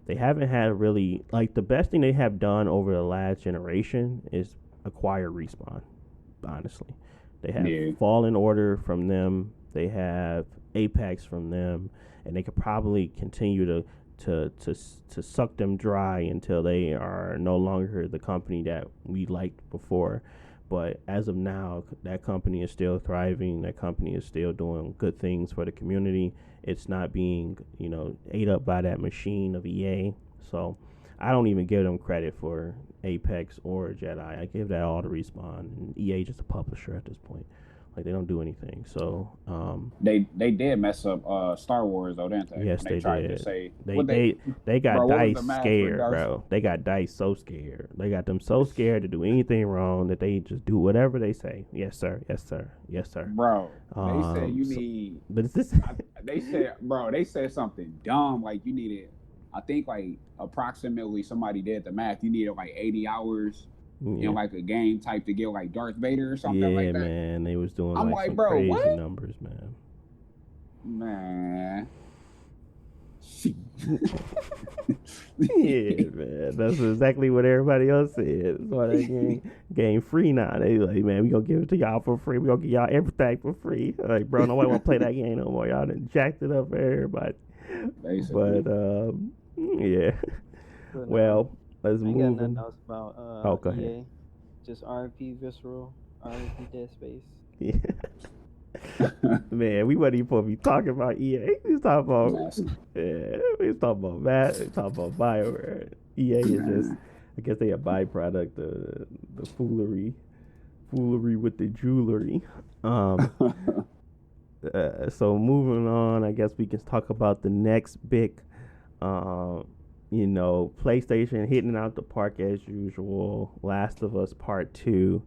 they haven't had really like the best thing they have done over the last generation is acquire Respawn, honestly. They have Yeah. Fallen Order from them. They have Apex from them, and they could probably continue to suck them dry until they are no longer the company that we liked before. But as of now, that company is still thriving. That company is still doing good things for the community. It's not being, ate up by that machine of EA. So I don't even give them credit for Apex or Jedi. I give that all to Respawn. And EA just a publisher at this point. Like they don't do anything. So They did mess up Star Wars though, didn't they? yes, When they they tried to did. say They what they they they got bro, what was the Dice math for scared, Darth? bro. They got Dice so scared. They got them so scared to do anything wrong that they just do whatever they say. Yes, sir. Yes, sir. Yes, sir. Bro, they said you So, need. but it's this. They said something dumb like you needed. I think like approximately somebody did the math. You needed like 80 hours Yeah, in like a game type to get like Darth Vader or something yeah, like that. man. They was doing I'm like like, some bro, crazy what? numbers, man. Man. Yeah, man. That's exactly what everybody else said. So that game free now. They like, man, we gonna give it to y'all for free. We gonna give y'all everything for free. Like, bro, nobody wanna play that game no more. Y'all done jacked it up for everybody. Basically. But yeah. But Well, let's I ain't got move nothing on. else about Oh, go ahead. EA. Just RP Visceral, RP Dead Space. Yeah. Man, we wasn't even supposed to be talking about EA. We was talking about we was talking about that. We was talking about Bioware. EA is just, I guess they a byproduct of the foolery with the jewelry. So moving on, I guess we can talk about the next big, PlayStation hitting out the park as usual. Last of Us Part 2,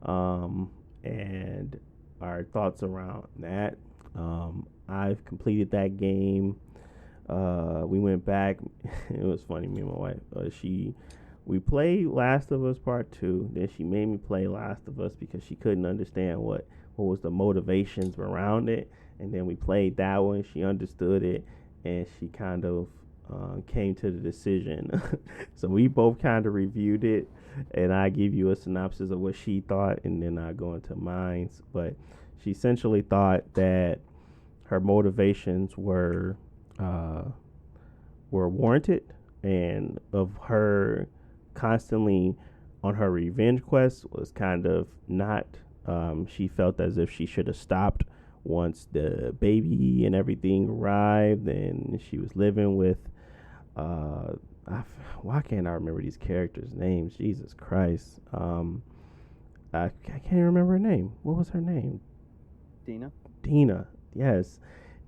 and our thoughts around that. I've completed that game. We went back. It was funny. Me and my wife. We played Last of Us Part 2. Then she made me play Last of Us because she couldn't understand what was the motivations around it. And then we played that one. She understood it, and she kind of came to the decision. So we both kind of reviewed it, and I give you a synopsis of what she thought, and then I go into mine. But she essentially thought that her motivations were warranted, and of her constantly on her revenge quest was kind of not. She felt as if she should have stopped once the baby and everything arrived, and she was living with. Why can't I remember these characters' names? Jesus Christ. I can't remember her name. What was her name? Dina. Dina. Yes,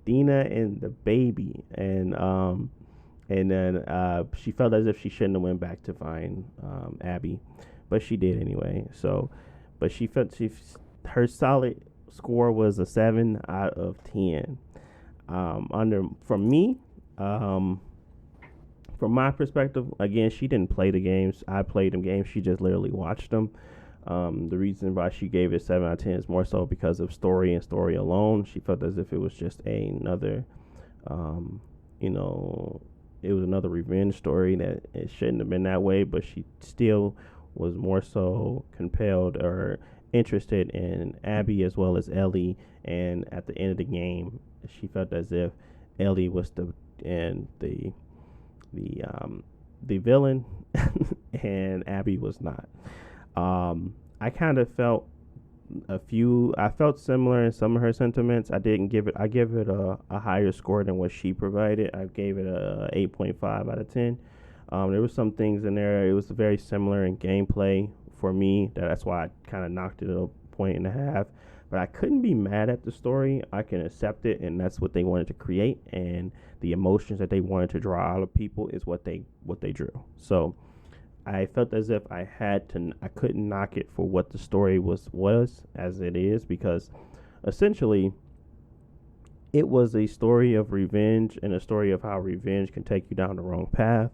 Dina and the baby, and then she felt as if she shouldn't have went back to find Abby, but she did anyway. So, but she felt her solid score was a 7 out of 10. From me, from my perspective, again, she didn't play the games. I played them games. She just literally watched them. The reason why she gave it 7 out of 10 is more so because of story and story alone. She felt as if it was just another, it was another revenge story that it shouldn't have been that way, but she still was more so compelled or interested in Abby as well as Ellie. And at the end of the game, she felt as if Ellie was the villain and Abby was not. I kind of felt I felt similar in some of her sentiments. I give it a higher score than what she provided. I gave it a 8.5 out of 10. There were some things in there. It was very similar in gameplay for me. That's why I kind of knocked it a point and a half. But I couldn't be mad at the story. I can accept it, and that's what they wanted to create, and the emotions that they wanted to draw out of people is what they drew. So I felt as if I couldn't knock it for what the story was as it is, because essentially it was a story of revenge, and a story of how revenge can take you down the wrong path,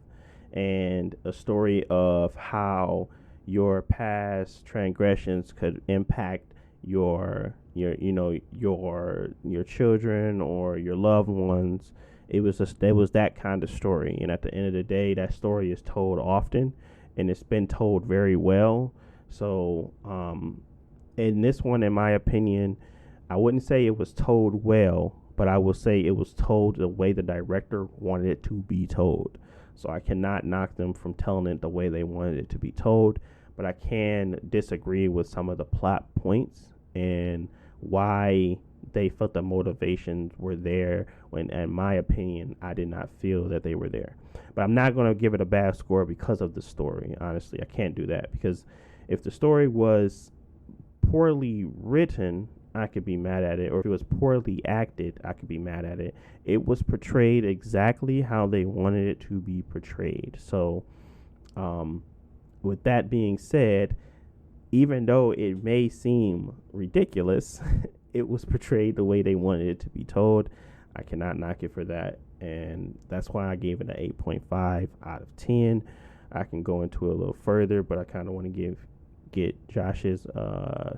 and a story of how your past transgressions could impact your children or your loved ones. It was that kind of story, and at the end of the day, that story is told often, and it's been told very well. So, in this one, in my opinion, I wouldn't say it was told well, but I will say it was told the way the director wanted it to be told. So I cannot knock them from telling it the way they wanted it to be told, but I can disagree with some of the plot points and why they felt the motivations were there when, in my opinion, I did not feel that they were there. But I'm not going to give it a bad score because of the story. Honestly, I can't do that, because if the story was poorly written, I could be mad at it, or if it was poorly acted, I could be mad at it. It was portrayed exactly how they wanted it to be portrayed. So, with that being said, even though it may seem ridiculous, it was portrayed the way they wanted it to be told. I cannot knock it for that, and that's why I gave it an 8.5 out of 10. I can go into it a little further, but I kind of want to get Josh's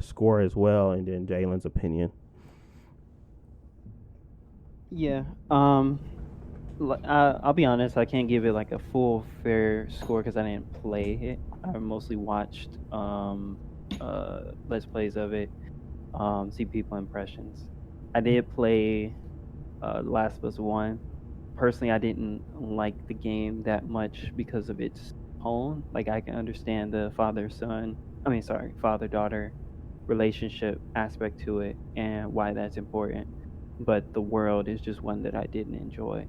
score as well, and then Jalen's opinion. Yeah. I'll be honest. I can't give it like a full fair score because I didn't play it. I mostly watched let's plays of it, see people impressions. I did play Last of Us 1. Personally, I didn't like the game that much because of its tone. Like, I can understand the father-daughter relationship aspect to it and why that's important. But the world is just one that I didn't enjoy.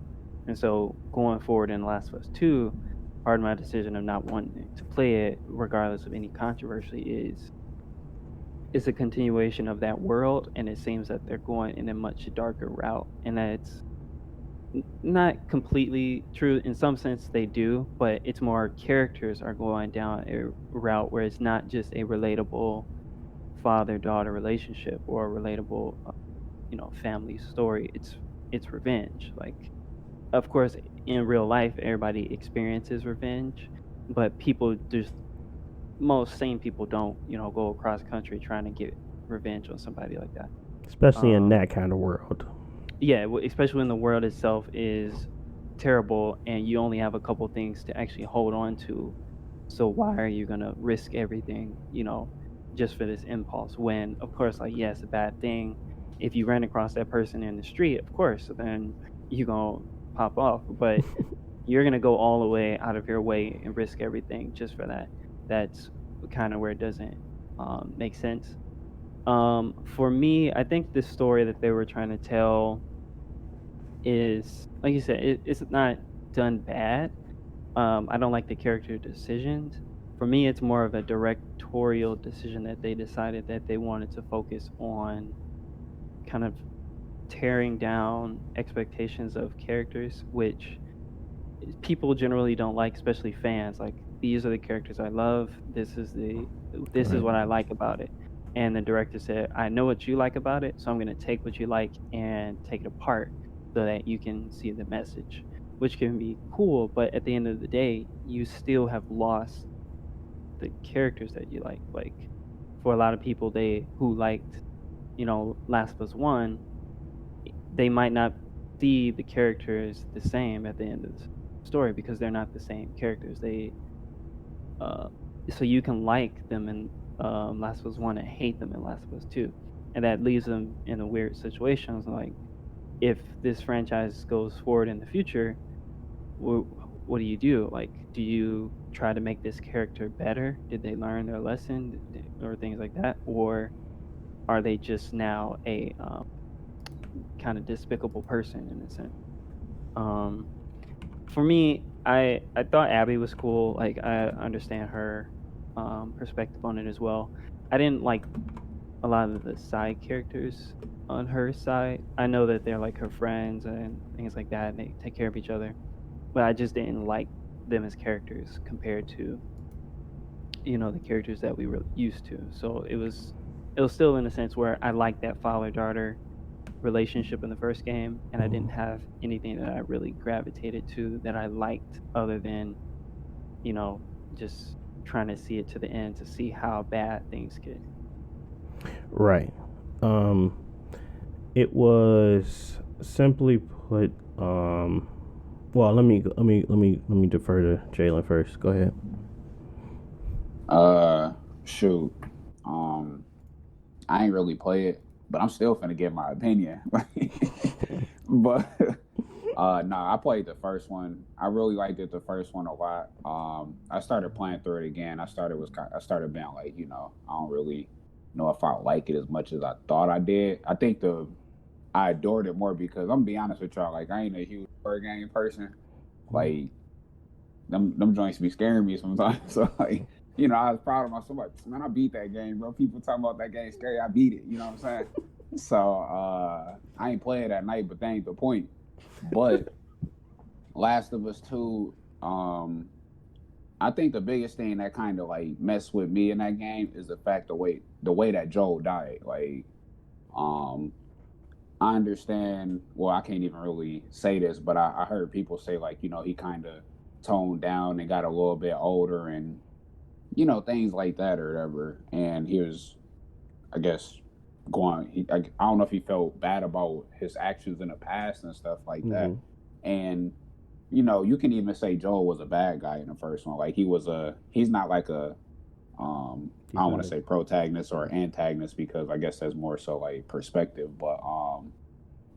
And so going forward in Last of Us 2, part of my decision of not wanting to play it, regardless of any controversy, is it's a continuation of that world, and it seems that they're going in a much darker route, and that's not completely true. In some sense they do, but it's more characters are going down a route where it's not just a relatable father-daughter relationship or a relatable family story. It's revenge. Like, of course, in real life everybody experiences revenge, but most sane people don't go across country trying to get revenge on somebody like that, especially in that kind of world. Yeah, especially when the world itself is terrible and you only have a couple things to actually hold on to. So why are you gonna risk everything, just for this impulse? When, of course, like, yeah, it's a bad thing. If you ran across that person in the street, of course, then you're gonna pop off. But you're gonna go all the way out of your way and risk everything just for that. That's kind of where it doesn't make sense. For me, I think the story that they were trying to tell is, like you said, it's not done bad. I don't like the character decisions. For me, it's more of a directorial decision that they decided that they wanted to focus on kind of tearing down expectations of characters, which people generally don't like, especially fans. Like, these are the characters I love. This is what I like about it. And the director said, I know what you like about it, so I'm going to take what you like and take it apart so that you can see the message, which can be cool. But at the end of the day, you still have lost the characters that you like. Like, for a lot of people, who liked, Last of Us 1, they might not see the characters the same at the end of the story because they're not the same characters. So you can like them in Last of Us 1 and hate them in Last of Us 2, and that leaves them in a weird situation. Like, if this franchise goes forward in the future, what do you do? Like, do you try to make this character better? Did they learn their lesson or things like that, or are they just now a kind of despicable person in a sense? For me, I thought Abby was cool. Like, I understand her perspective on it as well. I didn't like a lot of the side characters on her side. I know that they're like her friends and things like that, and they take care of each other. But I just didn't like them as characters compared to, the characters that we were used to. So it was still in a sense where I liked that father daughter relationship in the first game, and I didn't have anything that I really gravitated to that I liked other than, just trying to see it to the end to see how bad things get. Right. Um, it was simply put. Well, let me defer to Jalen first. Go ahead. Shoot. I ain't really play it, but I'm still finna give my opinion. But nah, I played the first one. I really liked it the first one a lot. I started playing through it again. I started being like, I don't really know if I like it as much as I thought I did. I think I adored it more because I'm gonna be honest with y'all, like I ain't a huge horror game person. Like them joints be scaring me sometimes. So like, I was proud of myself. Like, man, I beat that game, bro. People talking about that game scary. I beat it. You know what I'm saying? So I ain't playing that night, but that ain't the point. But Last of Us 2, I think the biggest thing that kind of like messed with me in that game is the fact the way that Joel died. Like, I understand. Well, I can't even really say this, but I heard people say like, he kind of toned down and got a little bit older and things like that or whatever. And he was, I guess, I don't know if he felt bad about his actions in the past and stuff like that. And you can even say Joel was a bad guy in the first one. Like he's not like a I don't want to say protagonist or antagonist because I guess that's more so like perspective, but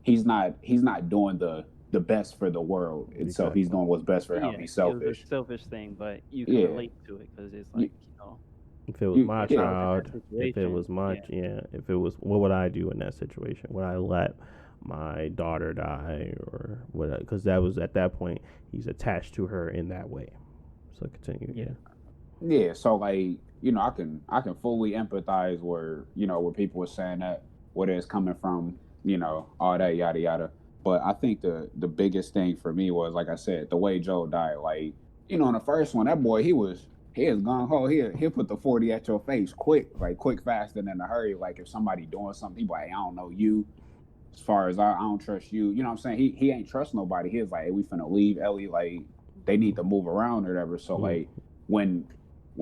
he's not doing the best for the world itself. He's doing what's best for him. He's selfish. It was a selfish thing, but you can relate to it because it's like, if it was my child, if it was if it was, what would I do in that situation? Would I let my daughter die or what? Because that was at that point he's attached to her in that way. So continue. Yeah. So like I can fully empathize where where people were saying that where it's coming from, all that yada yada. But I think the biggest thing for me was, like I said, the way Joe died. Like, in the first one, that boy, he is gung ho. He'll put the 40 at your face quick, fast, and in a hurry. Like if somebody doing something, he be like, hey, I don't know you. As far as I don't trust you. You know what I'm saying? He ain't trust nobody. He was like, hey, we finna leave Ellie. Like they need to move around or whatever. So like when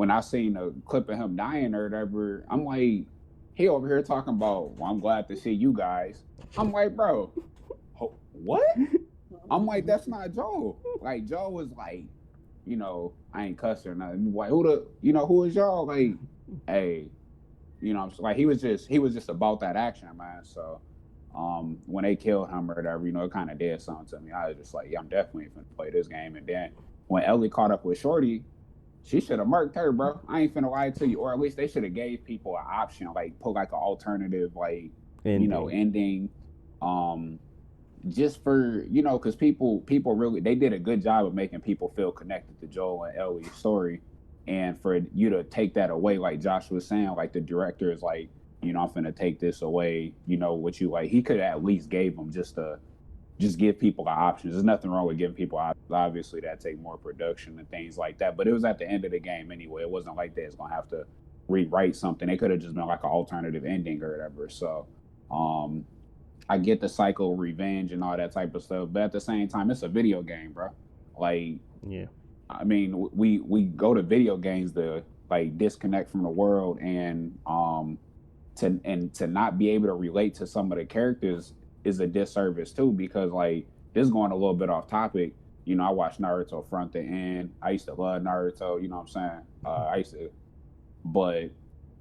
I seen a clip of him dying or whatever, I'm like, he over here talking about, well, I'm glad to see you guys. I'm like, bro. What? I'm like, that's not Joe. Like Joe was like, I ain't cussing or nothing. Like who is y'all? Like, hey, like he was just about that action, man. So, when they killed him or whatever, it kind of did something to me. I was just like, yeah, I'm definitely finna play this game. And then when Ellie caught up with Shorty, she should have murked her, bro. I ain't finna lie to you, or at least they should have gave people an option, like put like an alternative, like ending. Just for because people really they did a good job of making people feel connected to Joel and Ellie's story, and for you to take that away, like Josh was saying, like the director is like, I'm finna take this away. What you like? He could at least gave them just give people the options. There's nothing wrong with giving people options. Obviously, that take more production and things like that. But it was at the end of the game anyway. It wasn't like they're gonna have to rewrite something. They could have just been like an alternative ending or whatever. So, I get the cycle of revenge and all that type of stuff, but at the same time, it's a video game, bro. Like, I mean, we go to video games to like disconnect from the world and to not be able to relate to some of the characters is a disservice too, because like this is going a little bit off topic. I watched Naruto front to end. I used to love Naruto. You know what I'm saying? But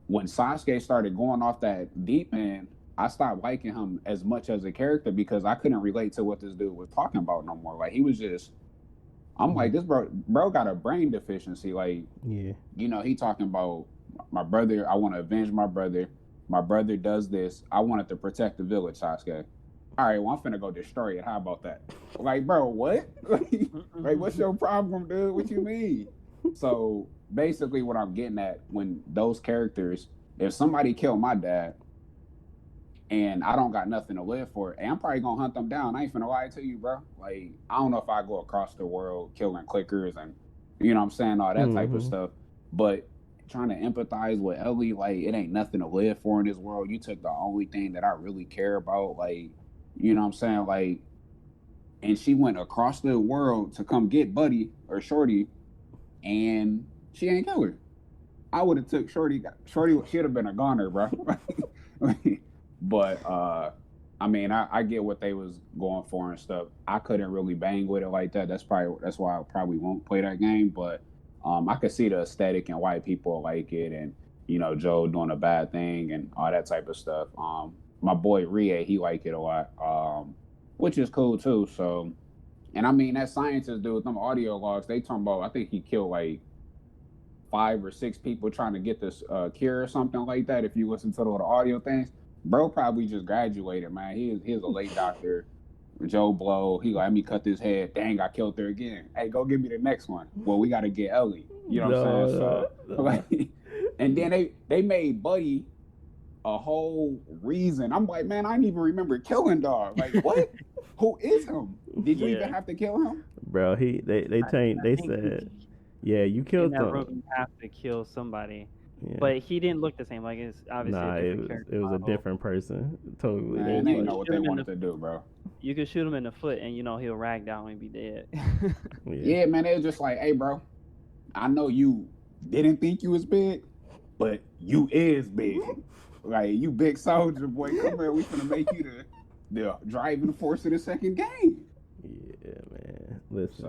when Sasuke started going off that deep end, I stopped liking him as much as a character because I couldn't relate to what this dude was talking about no more. Like he was just, I'm like, this bro got a brain deficiency. Like, he talking about my brother. I want to avenge my brother. My brother does this. I wanted to protect the village, Sasuke. All right, well, I'm finna go destroy it. How about that? Like, bro, what? Like, what's your problem, dude? What you mean? So basically what I'm getting at when those characters, if somebody killed my dad, and I don't got nothing to live for, and I'm probably gonna hunt them down. I ain't finna lie to you, bro. Like, I don't know if I go across the world killing clickers and, you know what I'm saying, all that type of stuff. But trying to empathize with Ellie, like, it ain't nothing to live for in this world. You took the only thing that I really care about, like, you know what I'm saying, like, and she went across the world to come get Buddy or Shorty, and she ain't kill her. I would have took Shorty. Shorty should have been a goner, bro. But I mean, I get what they was going for and stuff. I couldn't really bang with it like that. That's why I probably won't play that game. But I could see the aesthetic and why people like it, and you know, Joe doing a bad thing and all that type of stuff. My boy Rie, he liked it a lot, which is cool too. So, and I mean, that scientist dude with them audio logs, they talking about. I think he killed like 5 or 6 people trying to get this cure or something like that. If you listen to the audio things, bro probably just graduated, man. He's a late doctor. Joe Blow, he let me cut this head. Dang, I killed her again. Hey, go give me the next one. Well, we got to get Ellie. You know what I'm saying? So, like, and then they made Buddy a whole reason. I'm like, man, I didn't even remember killing dog. Like, what? Who is him? Did you even have to kill him? Bro, they changed. They said, yeah, you killed them. You have to kill somebody. Yeah. But he didn't look the same. Like, it's obviously a different character. It was a different person. Totally. Man, they know what they wanted to do, bro. You could shoot him in the foot, and you know he'll rag down and be dead. Yeah, man. They was just like, hey, bro, I know you didn't think you was big, but you is big. Like, you big soldier boy. Come here, we finna make you the driving force of the second game. Yeah, man. Listen,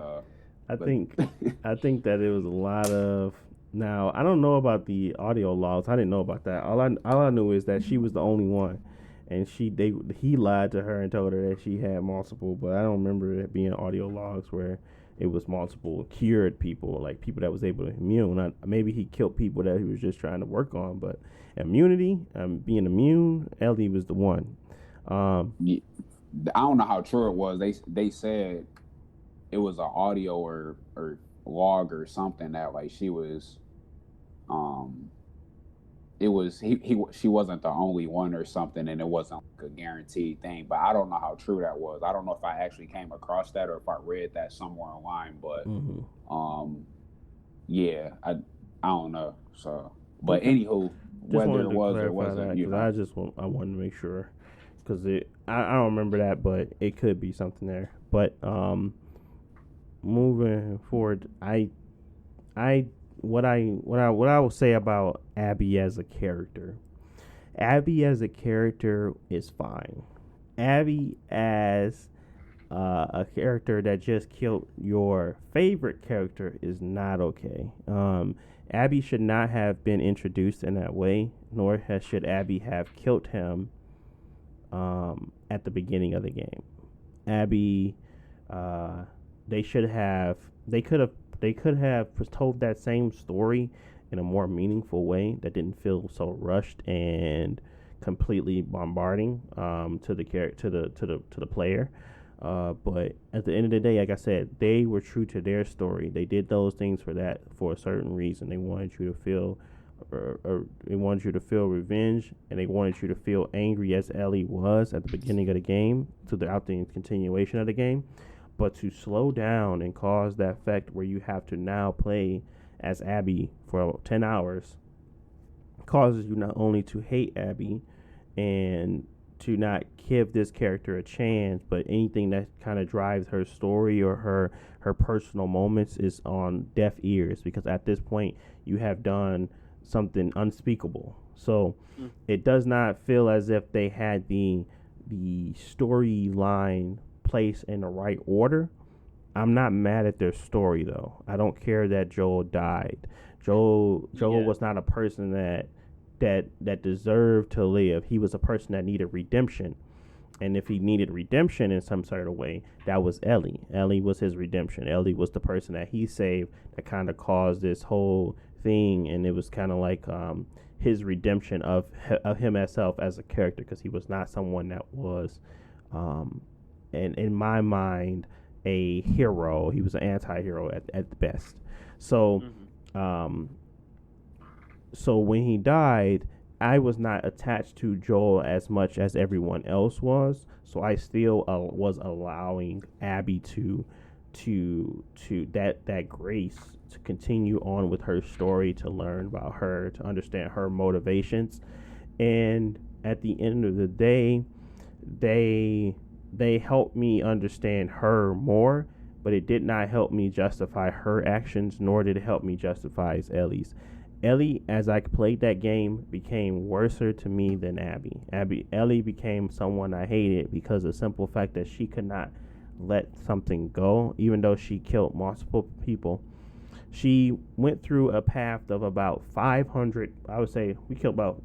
I think that it was a lot of. Now, I don't know about the audio logs. I didn't know about that. All I knew is that she was the only one, and he lied to her and told her that she had multiple. But I don't remember it being audio logs where it was multiple cured people, like people that was able to immune. Maybe he killed people that he was just trying to work on. But immunity, being immune, Ellie was the one. Yeah, I don't know how true it was. They said it was an audio or log or something that like she was it was she wasn't the only one or something, and it wasn't like a guaranteed thing. But I don't know how true that was. I don't know if I actually came across that or if I read that somewhere online. But yeah, I don't know. So, but anywho, whether it was or wasn't, you know, I wanted to make sure because I don't remember that, but it could be something there. But moving forward, what I will say about Abby as a character. Abby as a character is fine. Abby as a character that just killed your favorite character is not okay. Abby should not have been introduced in that way, nor should Abby have killed him at the beginning of the game. Abby, they could have told that same story in a more meaningful way that didn't feel so rushed and completely bombarding to the player. But at the end of the day, like I said, they were true to their story. They did those things for a certain reason. They wanted you to feel, they wanted you to feel revenge, and they wanted you to feel angry as Ellie was at the beginning of the game throughout the continuation of the game. But to slow down and cause that effect where you have to now play as Abby for 10 hours causes you not only to hate Abby and to not give this character a chance, but anything that kind of drives her story or her personal moments is on deaf ears, because at this point you have done something unspeakable. So it does not feel as if they had the storyline place in the right order. I'm not mad at their story though. I don't care that Joel died. Joel was not a person that deserved to live. He was a person that needed redemption. And if he needed redemption in some sort of way, that was Ellie. Ellie was his redemption. Ellie was the person that he saved that kind of caused this whole thing, and it was kind of like his redemption of him himself as a character, because he was not someone that was and in my mind, a hero. He was an anti-hero at the best. So, so when he died, I was not attached to Joel as much as everyone else was, so I still was allowing Abby to that grace to continue on with her story, to learn about her, to understand her motivations. And at the end of the day, they helped me understand her more, but it did not help me justify her actions, nor did it help me justify Ellie's. Ellie, as I played that game, became worser to me than Ellie became someone I hated because of the simple fact that she could not let something go, even though she killed multiple people. She went through a path of about 500. I would say we killed about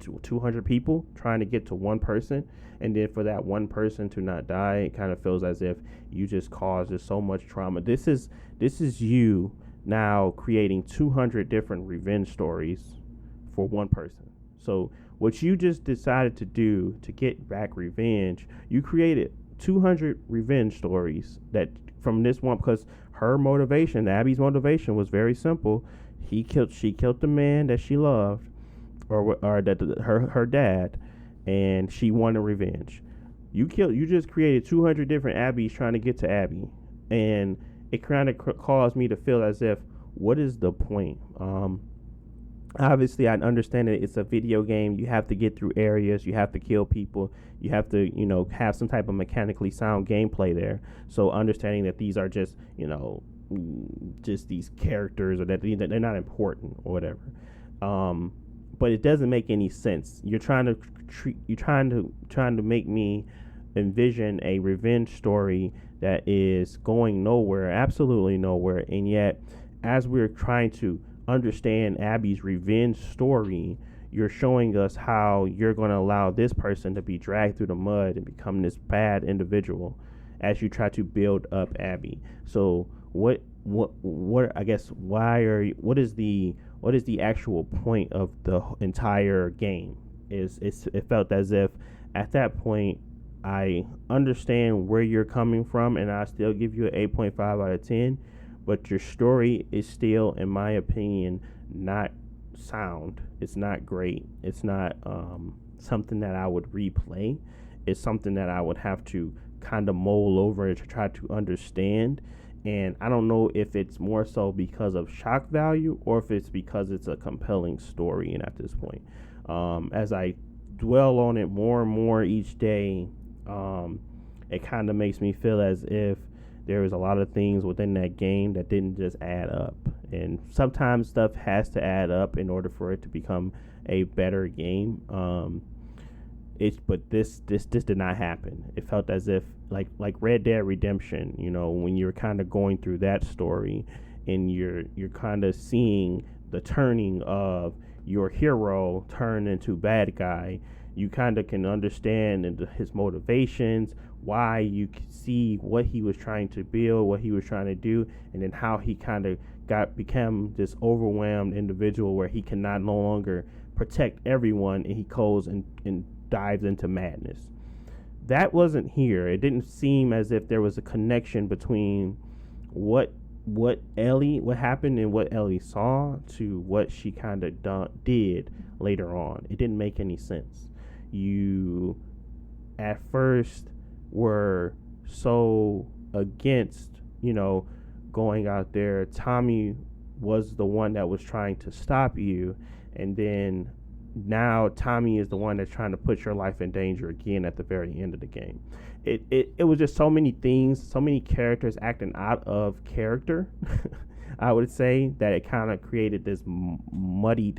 200 people trying to get to one person, and then for that one person to not die, it kind of feels as if you just caused just so much trauma. This is you now creating 200 different revenge stories for one person. So what you just decided to do to get back revenge, you created 200 revenge stories that from this one, because her motivation, Abby's motivation, was very simple. She killed the man that she loved, or that her dad, and she wanted revenge. You just created 200 different Abbys trying to get to Abby, and it kind of caused me to feel as if, what is the point? Obviously, I understand that it's a video game. You have to get through areas. You have to kill people. You have to, have some type of mechanically sound gameplay there. So understanding that these are just, just these characters, or that they're not important or whatever. But it doesn't make any sense. You're trying to make me envision a revenge story that is going nowhere, absolutely nowhere, and yet, as we're trying to understand Abby's revenge story, you're showing us how you're going to allow this person to be dragged through the mud and become this bad individual as you try to build up Abby. So what I guess what is the actual point of the entire game? It felt as if at that point I understand where you're coming from, and I still give you an 8.5 out of 10. But your story is still, in my opinion, not sound. It's not great. It's not something that I would replay. It's something that I would have to kind of mull over to try to understand. And I don't know if it's more so because of shock value or if it's because it's a compelling story. And at this point, as I dwell on it more and more each day, it kind of makes me feel as if there was a lot of things within that game that didn't just add up. And sometimes stuff has to add up in order for it to become a better game. But this did not happen. It felt as if like Red Dead Redemption, when you're kind of going through that story and you're kind of seeing the turning of your hero turn into bad guy, you kind of can understand his motivations, why you could see what he was trying to build, what he was trying to do, and then how he kind of became this overwhelmed individual where he cannot no longer protect everyone, and he goes and dives into madness. That wasn't here. It didn't seem as if there was a connection between what happened and what Ellie saw to what she kind of did later on. It didn't make any sense. You at first were so against, going out there. Tommy was the one that was trying to stop you, and then now Tommy is the one that's trying to put your life in danger again at the very end of the game. It was just so many things, so many characters acting out of character, I would say, that it kind of created this muddy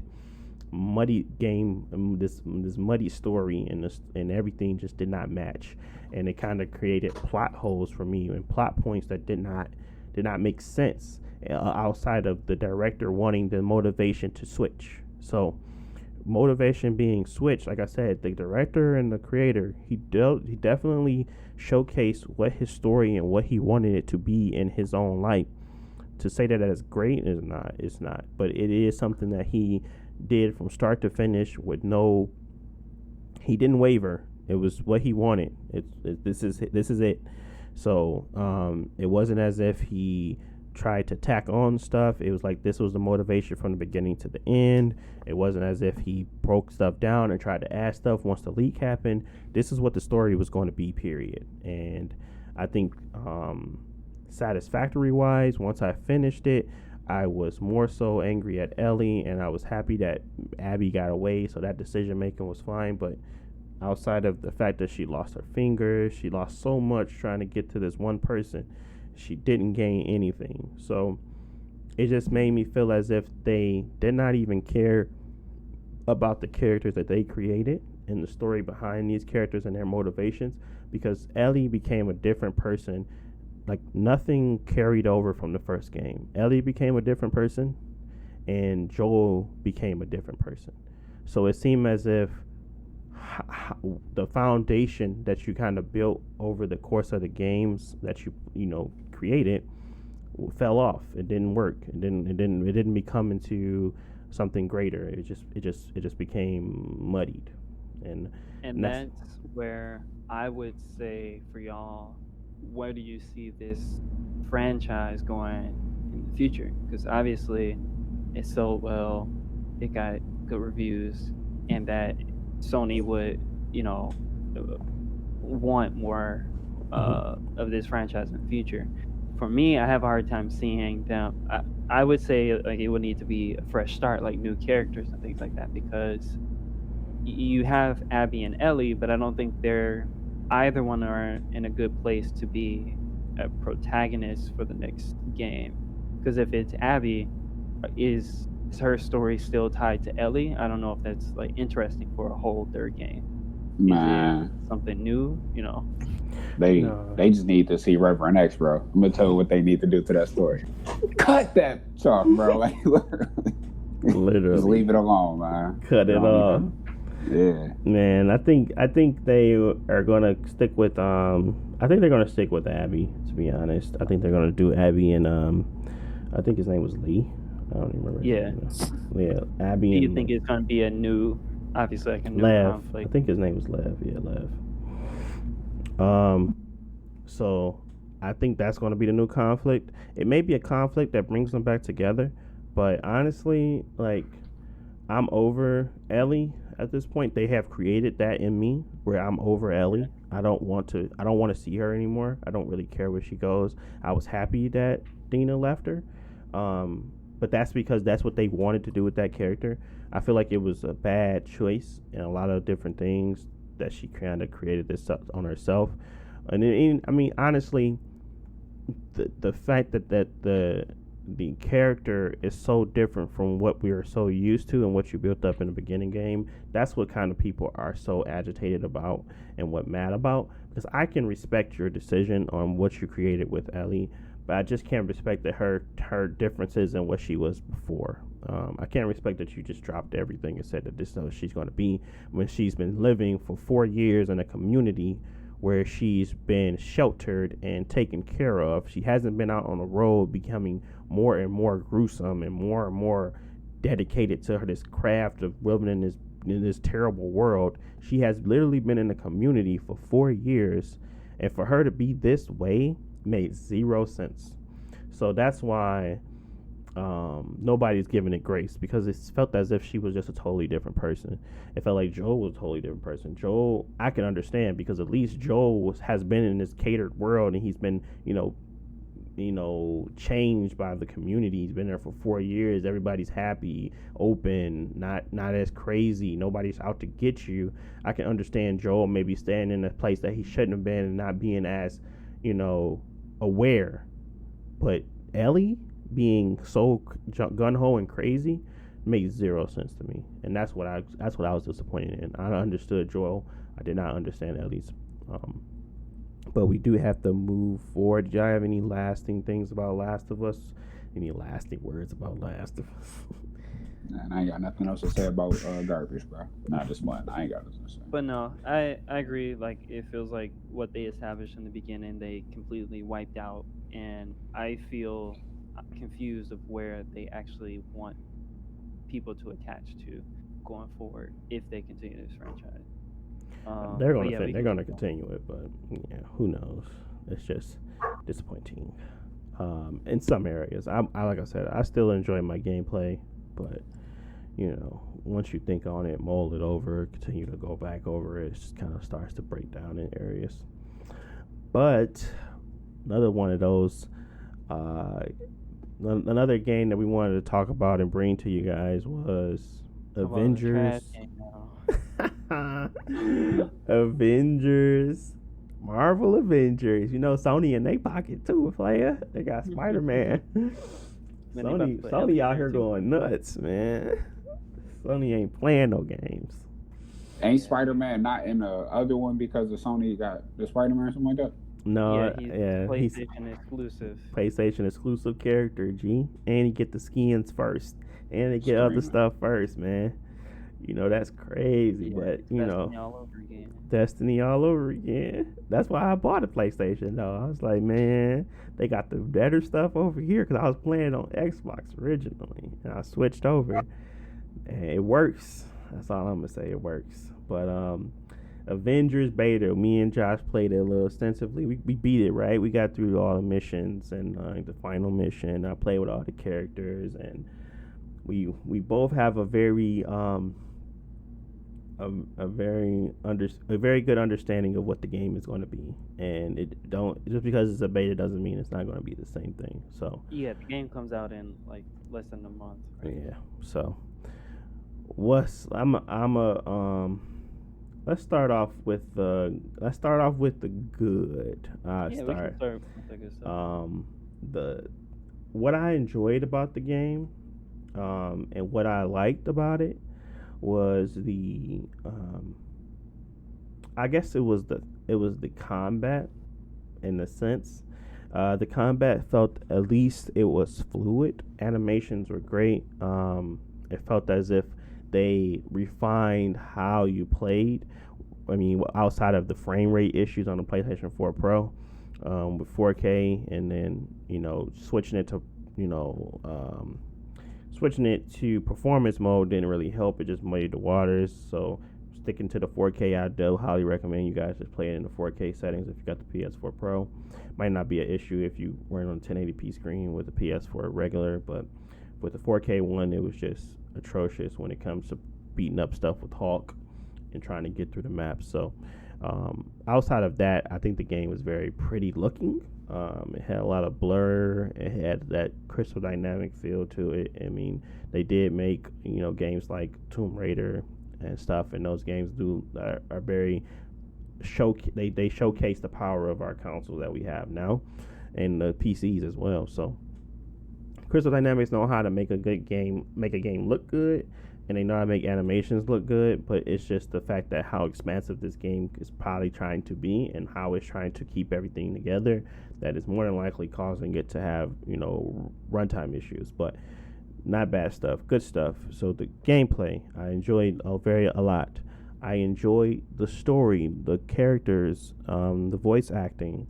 game, this muddy story, and everything just did not match, and it kind of created plot holes for me and plot points that did not make sense outside of the director wanting the motivation to switch. So motivation being switched, like I said, the director and the creator, he definitely showcased what his story and what he wanted it to be in his own light. To say that it's great is not, it's not, but it is something that he did from start to finish with he didn't waver. It was what he wanted. This is it. So it wasn't as if he tried to tack on stuff. It was like this was the motivation from the beginning to the end. It wasn't as if he broke stuff down and tried to add stuff once the leak happened. This is what the story was going to be, period. And I think satisfactory wise, once I finished it, I was more so angry at Ellie, and I was happy that Abby got away, so that decision making was fine. But outside of the fact that she lost her fingers, she lost so much trying to get to this one person, she didn't gain anything. So it just made me feel as if they did not even care about the characters that they created and the story behind these characters and their motivations, because Ellie became a different person. Like, nothing carried over from the first game. Ellie became a different person, and Joel became a different person. So it seemed as if the foundation that you kind of built over the course of the games that you created fell off. It didn't work. It didn't become into something greater. It just became muddied. And that's where I would say for y'all, where do you see this franchise going in the future? Because obviously it sold well, it got good reviews, and that Sony would, want more of this franchise in the future. For me, I have a hard time seeing them. I would say like it would need to be a fresh start, like new characters and things like that, because you have Abby and Ellie, but I don't think either one are in a good place to be a protagonist for the next game. Because if it's Abby, is her story still tied to Ellie? I don't know if that's like interesting for a whole third game. Man, is it something new? They just need to see Reverend X, bro. I'm gonna tell you what they need to do to that story. Cut that talk, bro. Like, literally, just leave it alone, man. Cut it off. Yeah, man. I think they are gonna stick with I think they're gonna stick with Abby. To be honest, I think they're gonna do Abby and I think his name was Lee. I don't even remember. Yeah, Abby. Do you think it's gonna be a new, obviously like a new Lev? conflict? I think his name was Lev. Yeah, Lev. So I think that's going to be the new conflict. It may be a conflict that brings them back together, but honestly, like, I'm over Ellie at this point. They have created that in me where I'm over Ellie. I don't want to see her anymore. I don't really care where she goes. I was happy that Dina left her. But that's because that's what they wanted to do with that character. I feel like it was a bad choice in a lot of different things that she kind of created this on herself. And I mean, honestly, the fact that the character is so different from what we are so used to and what you built up in the beginning game, that's what kind of people are so agitated about and what mad about. Because I can respect your decision on what you created with Ellie, but I just can't respect that her differences in what she was before. I can't respect that you just dropped everything and said that this is how she's going to be when she's been living for 4 years in a community where she's been sheltered and taken care of. She hasn't been out on the road becoming more and more gruesome and more dedicated to this craft of living in this terrible world. She has literally been in the community for 4 years, and for her to be this way made zero sense. So that's why nobody's giving it grace, because it felt as if she was just a totally different person. It felt like Joel was a totally different person. Joel, I can understand, because at least Joel has been in this catered world, and he's been, changed by the community. He's been there for 4 years. Everybody's happy, open, not as crazy. Nobody's out to get you. I can understand Joel maybe staying in a place that he shouldn't have been and not being as, aware. But Ellie being so gun-ho and crazy makes zero sense to me, and that's what I was disappointed in. I understood Joel. I did not understand Ellie's. But we do have to move forward. Do y'all have any lasting things about Last of Us? Any lasting words about Last of Us? Man, I ain't got nothing else to say about garbage, bro. Not this one. I ain't got nothing to say. But no, I agree. Like, it feels like what they established in the beginning, they completely wiped out, and I feel confused of where they actually want people to attach to going forward if they continue this franchise. They're gonna continue it, but yeah, who knows? It's just disappointing. in some areas. I like I said, I still enjoy my gameplay, but once you think on it, mull it over, continue to go back over it, it just kind of starts to break down in areas. But another one of those, another game that we wanted to talk about and bring to you guys was Avengers. Avengers, Marvel Avengers. Sony in their pocket too, player. They got Spider-Man. Sony out here going nuts, man. Sony ain't playing no games. Ain't Spider-Man not in the other one because of Sony got the Spider-Man or something like that? No, he's PlayStation exclusive. PlayStation exclusive character, G. And he get the skins first. And they get other stuff first, man. That's crazy, but Destiny all over again. Destiny all over again. That's why I bought a PlayStation, though. I was like, man, they got the better stuff over here because I was playing on Xbox originally, and I switched over, and it works. That's all I'm gonna say. It works. But Avengers Beta, me and Josh played it a little extensively. We beat it, right? We got through all the missions and the final mission. I played with all the characters, and we both have a very a very good understanding of what the game is going to be, and it don't just because it's a beta doesn't mean it's not going to be the same thing. So yeah, the game comes out in like less than a month. Right? Yeah. So let's start off with the good. We can start with the good stuff. What I enjoyed about the game, and what I liked about it was I guess it was the combat in a sense. The combat felt, at least it was fluid. Animations were great. It felt as if they refined how you played. I mean, outside of the frame rate issues on the PlayStation 4 Pro, with 4K, and then switching it to performance mode didn't really help. It just muddied the waters. So sticking to the 4K, I do highly recommend you guys just play it in the 4K settings if you got the PS4 Pro. Might not be an issue if you weren't on a 1080p screen with the PS4 regular, but with the 4K one, it was just atrocious when it comes to beating up stuff with Hulk and trying to get through the map. So outside of that, I think the game was very pretty looking. It had a lot of blur. It had that crystal dynamic feel to it. I mean, they did make games like Tomb Raider and stuff, and those games are very they showcase the power of our console that we have now, and the PCs as well. So Crystal Dynamics know how to make a game look good, and they know how to make animations look good, but it's just the fact that how expansive this game is probably trying to be and how it's trying to keep everything together that is more than likely causing it to have runtime issues. But not bad stuff, good stuff. So the gameplay I enjoyed a lot. I enjoyed the story, the characters, the voice acting.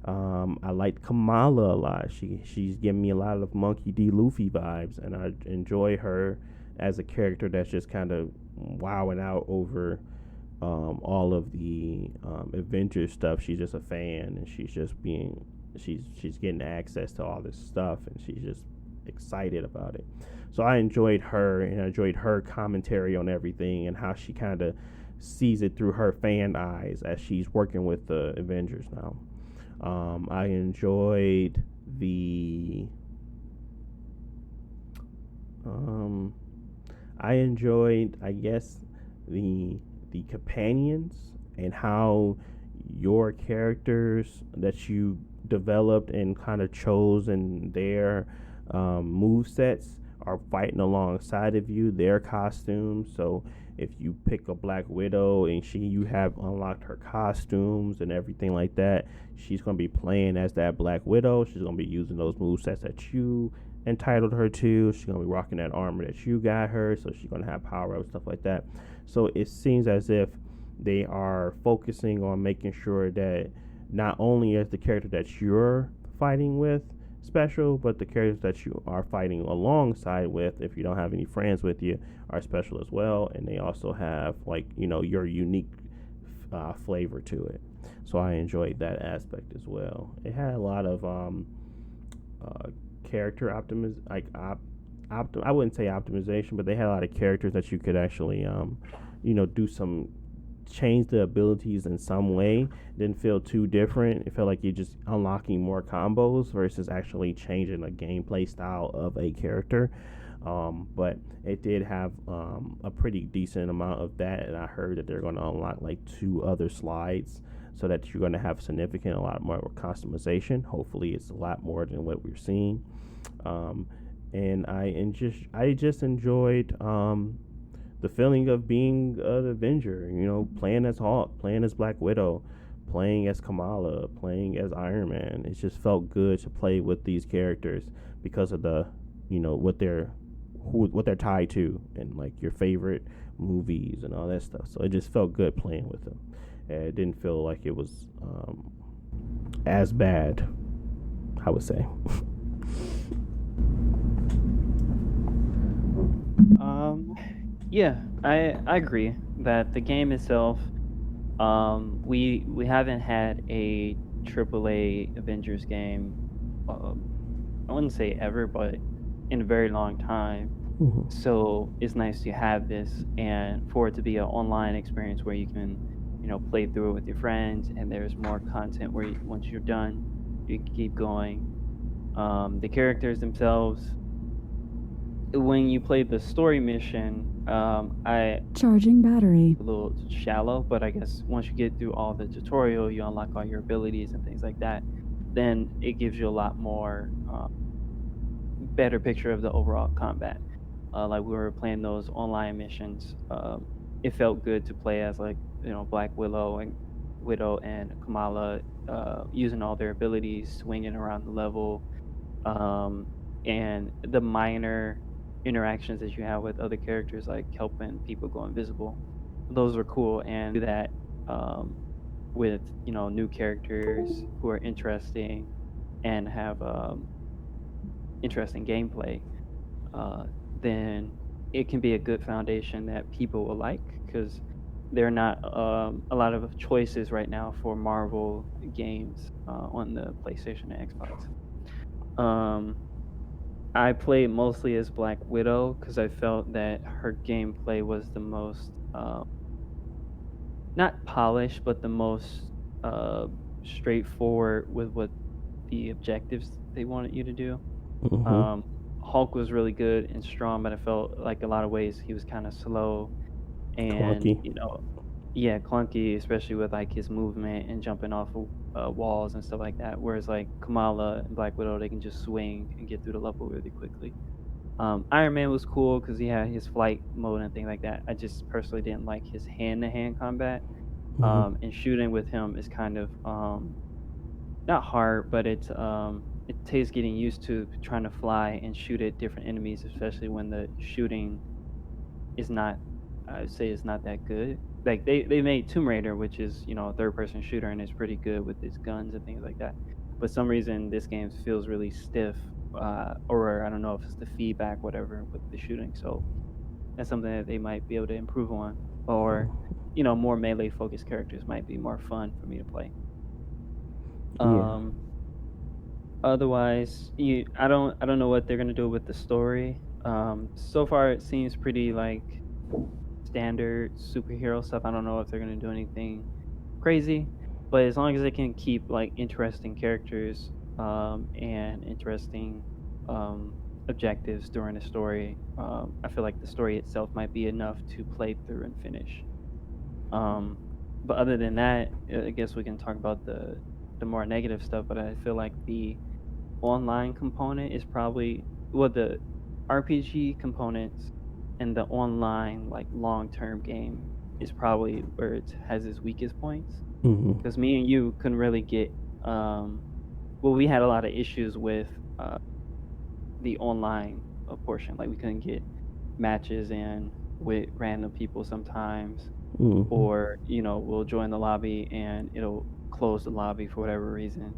I liked Kamala a lot. She's giving me a lot of Monkey D. Luffy vibes, and I enjoy her as a character that's just kind of wowing out over all of the Avengers stuff. She's just a fan, and she's getting access to all this stuff, and she's just excited about it. So I enjoyed her, and I enjoyed her commentary on everything and how she kind of sees it through her fan eyes as she's working with the Avengers now. I enjoyed I guess the companions and how your characters that you developed and kind of chose and their move sets are fighting alongside of you, their costumes. So if you pick a Black Widow and you have unlocked her costumes and everything like that, she's going to be playing as that Black Widow. She's going to be using those movesets that you entitled her to. She's going to be rocking that armor that you got her, so she's going to have power-ups, stuff like that. So it seems as if they are focusing on making sure that not only is the character that you're fighting with special, but the characters that you are fighting alongside with, if you don't have any friends with you, are special as well. And they also have your unique flavor to it. So I enjoyed that aspect as well. It had a lot of character I wouldn't say optimization, but they had a lot of characters that you could actually do some change the abilities in some way. Didn't feel too different. It felt like you're just unlocking more combos versus actually changing the gameplay style of a character. But it did have a pretty decent amount of that, and I heard that they're going to unlock like 2 other slides, so that you're going to have a lot more customization. Hopefully, it's a lot more than what we're seeing. And I just enjoyed the feeling of being an Avenger. Playing as Hulk, playing as Black Widow, playing as Kamala, playing as Iron Man. It just felt good to play with these characters because of the what they're tied to, and like your favorite movies and all that stuff. So it just felt good playing with them. And it didn't feel like it was as bad, I would say. Yeah, I agree that the game itself, we haven't had a AAA Avengers game. I wouldn't say ever, but in a very long time. Mhm. So it's nice to have this, and for it to be an online experience where you can, play through it with your friends, and there's more content where once you're done, you can keep going. The characters themselves, when you play the story mission, I Charging battery. a little shallow, but I guess once you get through all the tutorial, you unlock all your abilities and things like that, then it gives you a lot more better picture of the overall combat. Like we were playing those online missions, it felt good to play as like Black Widow and Kamala, using all their abilities, swinging around the level, and the minor interactions that you have with other characters, like helping people go invisible. Those were cool, and do that with new characters who are interesting and have interesting gameplay. Then it can be a good foundation that people will like, because there are not a lot of choices right now for Marvel games on the PlayStation and Xbox. I played mostly as Black Widow because I felt that her gameplay was the most not polished, but the most straightforward with what the objectives they wanted you to do. Mhm. Hulk was really good and strong, but I felt like a lot of ways he was kind of slow and Clunky. yeah, clunky, especially with like his movement and jumping off of walls and stuff like that. Whereas like Kamala and Black Widow, they can just swing and get through the level really quickly. Iron Man was cool because he had his flight mode and things like that. I just personally didn't like his hand-to-hand combat. Mhm. And shooting with him is kind of not hard, but it takes getting used to trying to fly and shoot at different enemies, especially when the shooting is not, I would say, it's not that good. Like they made Tomb Raider, which is a third-person shooter, and it's pretty good with its guns and things like that. But some reason this game feels really stiff, or I don't know if it's the feedback, whatever, with the shooting. So that's something that they might be able to improve on, or more melee-focused characters might be more fun for me to play. Yeah. Otherwise, I don't know what they're gonna do with the story. So far it seems pretty like standard superhero stuff. I don't know if they're gonna do anything crazy, but as long as they can keep like interesting characters and interesting objectives during the story, I feel like the story itself might be enough to play through and finish. But other than that, I guess we can talk about the more negative stuff. But I feel like the online component is probably the RPG components and the online like long-term game is probably where it has its weakest points. Mhm. Because me and you couldn't really get we had a lot of issues with the online portion. Like we couldn't get matches in with random people sometimes, Mhm. or we'll join the lobby and it'll close the lobby for whatever reason.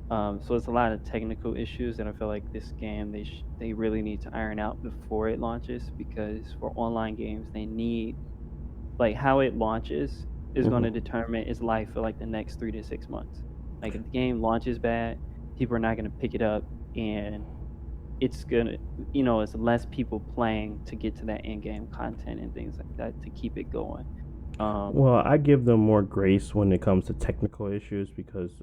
So it's a lot of technical issues that I feel like this game they really need to iron out before it launches, because for online games they need, like, how it launches is going to determine its life for like the next 3 to 6 months. Like if the game launches bad, people are not going to pick it up and it's gonna, it's less people playing to get to that in-game content and things like that to keep it going. Well, I give them more grace when it comes to technical issues because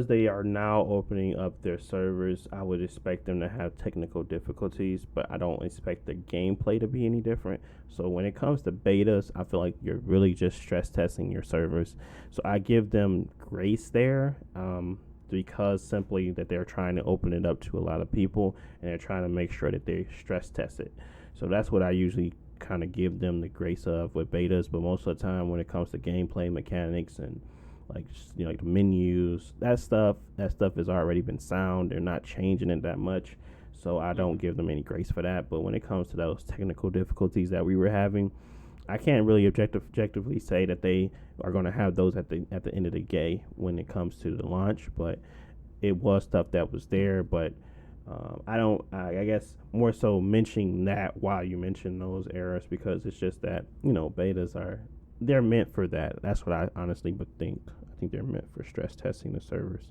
they are now opening up their servers. I would expect them to have technical difficulties, but I don't expect the gameplay to be any different. So when it comes to betas, I feel like you're really just stress testing your servers. So I give them grace there, because simply that they're trying to open it up to a lot of people and they're trying to make sure that they stress test it. So that's what I usually kind of give them the grace of with betas. But most of the time, when it comes to gameplay mechanics and like like the menus, that stuff has already been sound. They're not changing it that much, so I don't give them any grace for that. But when it comes to those technical difficulties that we were having, I can't really objectively say that they are going to have those at the end of the day when it comes to the launch. But it was stuff that was there. But I don't. I guess more so mentioning that while you mention those errors, because it's just that betas they're meant for that. That's what I honestly would think. I think they're meant for stress testing the servers.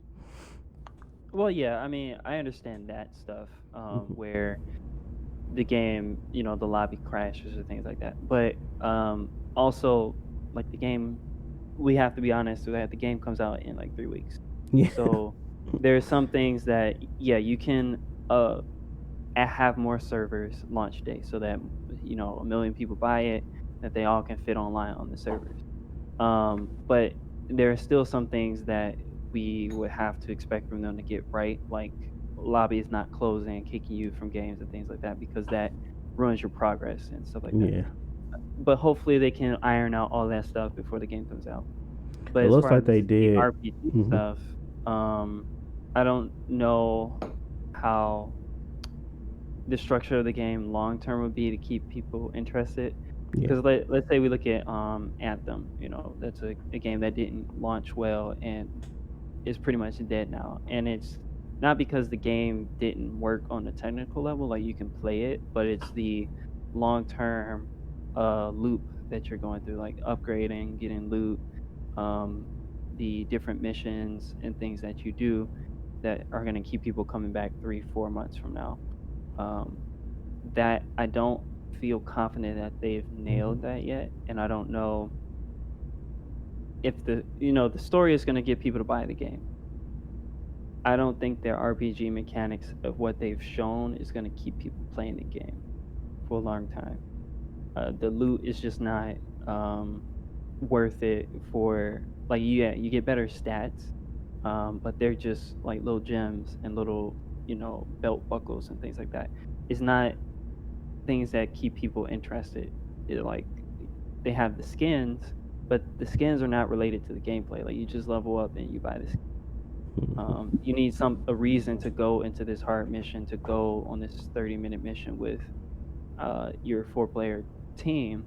Well, yeah, I mean, I understand that stuff, where the game, the lobby crashes or things like that. But also, like the game, we have to be honest with that. The game comes out in like 3 weeks. Yeah. So there are some things that, yeah, you can have more servers launch day so that, 1 million people buy it, that they all can fit online on the servers. But there are still some things that we would have to expect from them to get right, like lobbies not closing, kicking you from games and things like that, because that ruins your progress and stuff like that. Yeah. But hopefully they can iron out all that stuff before the game comes out. But It as looks far like as they the did. RPG stuff, I don't know how the structure of the game long term would be to keep people interested. Yeah. Because let's say we look at Anthem, that's a game that didn't launch well and is pretty much dead now. And it's not because the game didn't work on the technical level, like you can play it, but it's the long term loop that you're going through, like upgrading, getting loot, the different missions and things that you do that are going to keep people coming back 3-4 months from now. That I don't feel confident that they've nailed that yet, and I don't know if the story is going to get people to buy the game. I don't think their RPG mechanics of what they've shown is going to keep people playing the game for a long time. The loot is just not worth it for, like, you get better stats, but they're just like little gems and little belt buckles and things like that. It's not things that keep people interested. Like, they have the skins, but the skins are not related to the gameplay. Like, you just level up and you buy the skin. You need a reason to go into this hard mission, to go on this 30-minute mission with your 4-player team.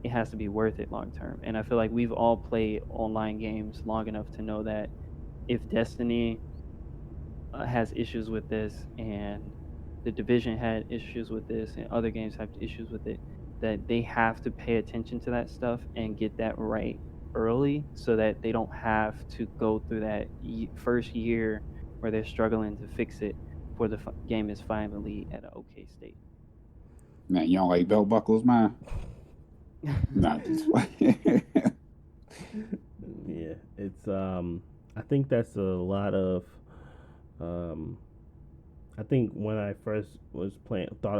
It has to be worth it long term. And I feel like we've all played online games long enough to know that if Destiny has issues with this, and the Division had issues with this, and other games have issues with it, that they have to pay attention to that stuff and get that right early, so that they don't have to go through that first year where they're struggling to fix it before the game is finally at an okay state. Man, you don't like belt buckles, man? Nah, just Yeah, it's I think that's a lot of I think when I first was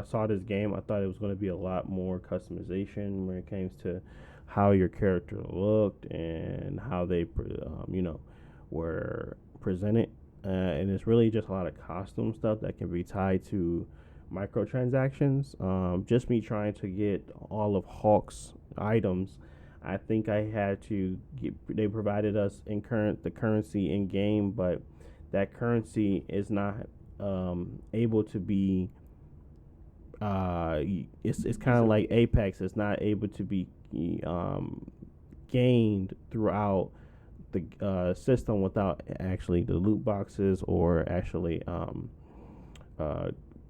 saw this game, I thought it was going to be a lot more customization when it came to how your character looked and how they were presented, and it's really just a lot of costume stuff that can be tied to microtransactions. Just me trying to get all of Hulk's items, I think I had to they provided us the currency in game, but that currency is not able to be it's kind of like Apex. It's not able to be gained throughout the system without actually the loot boxes or actually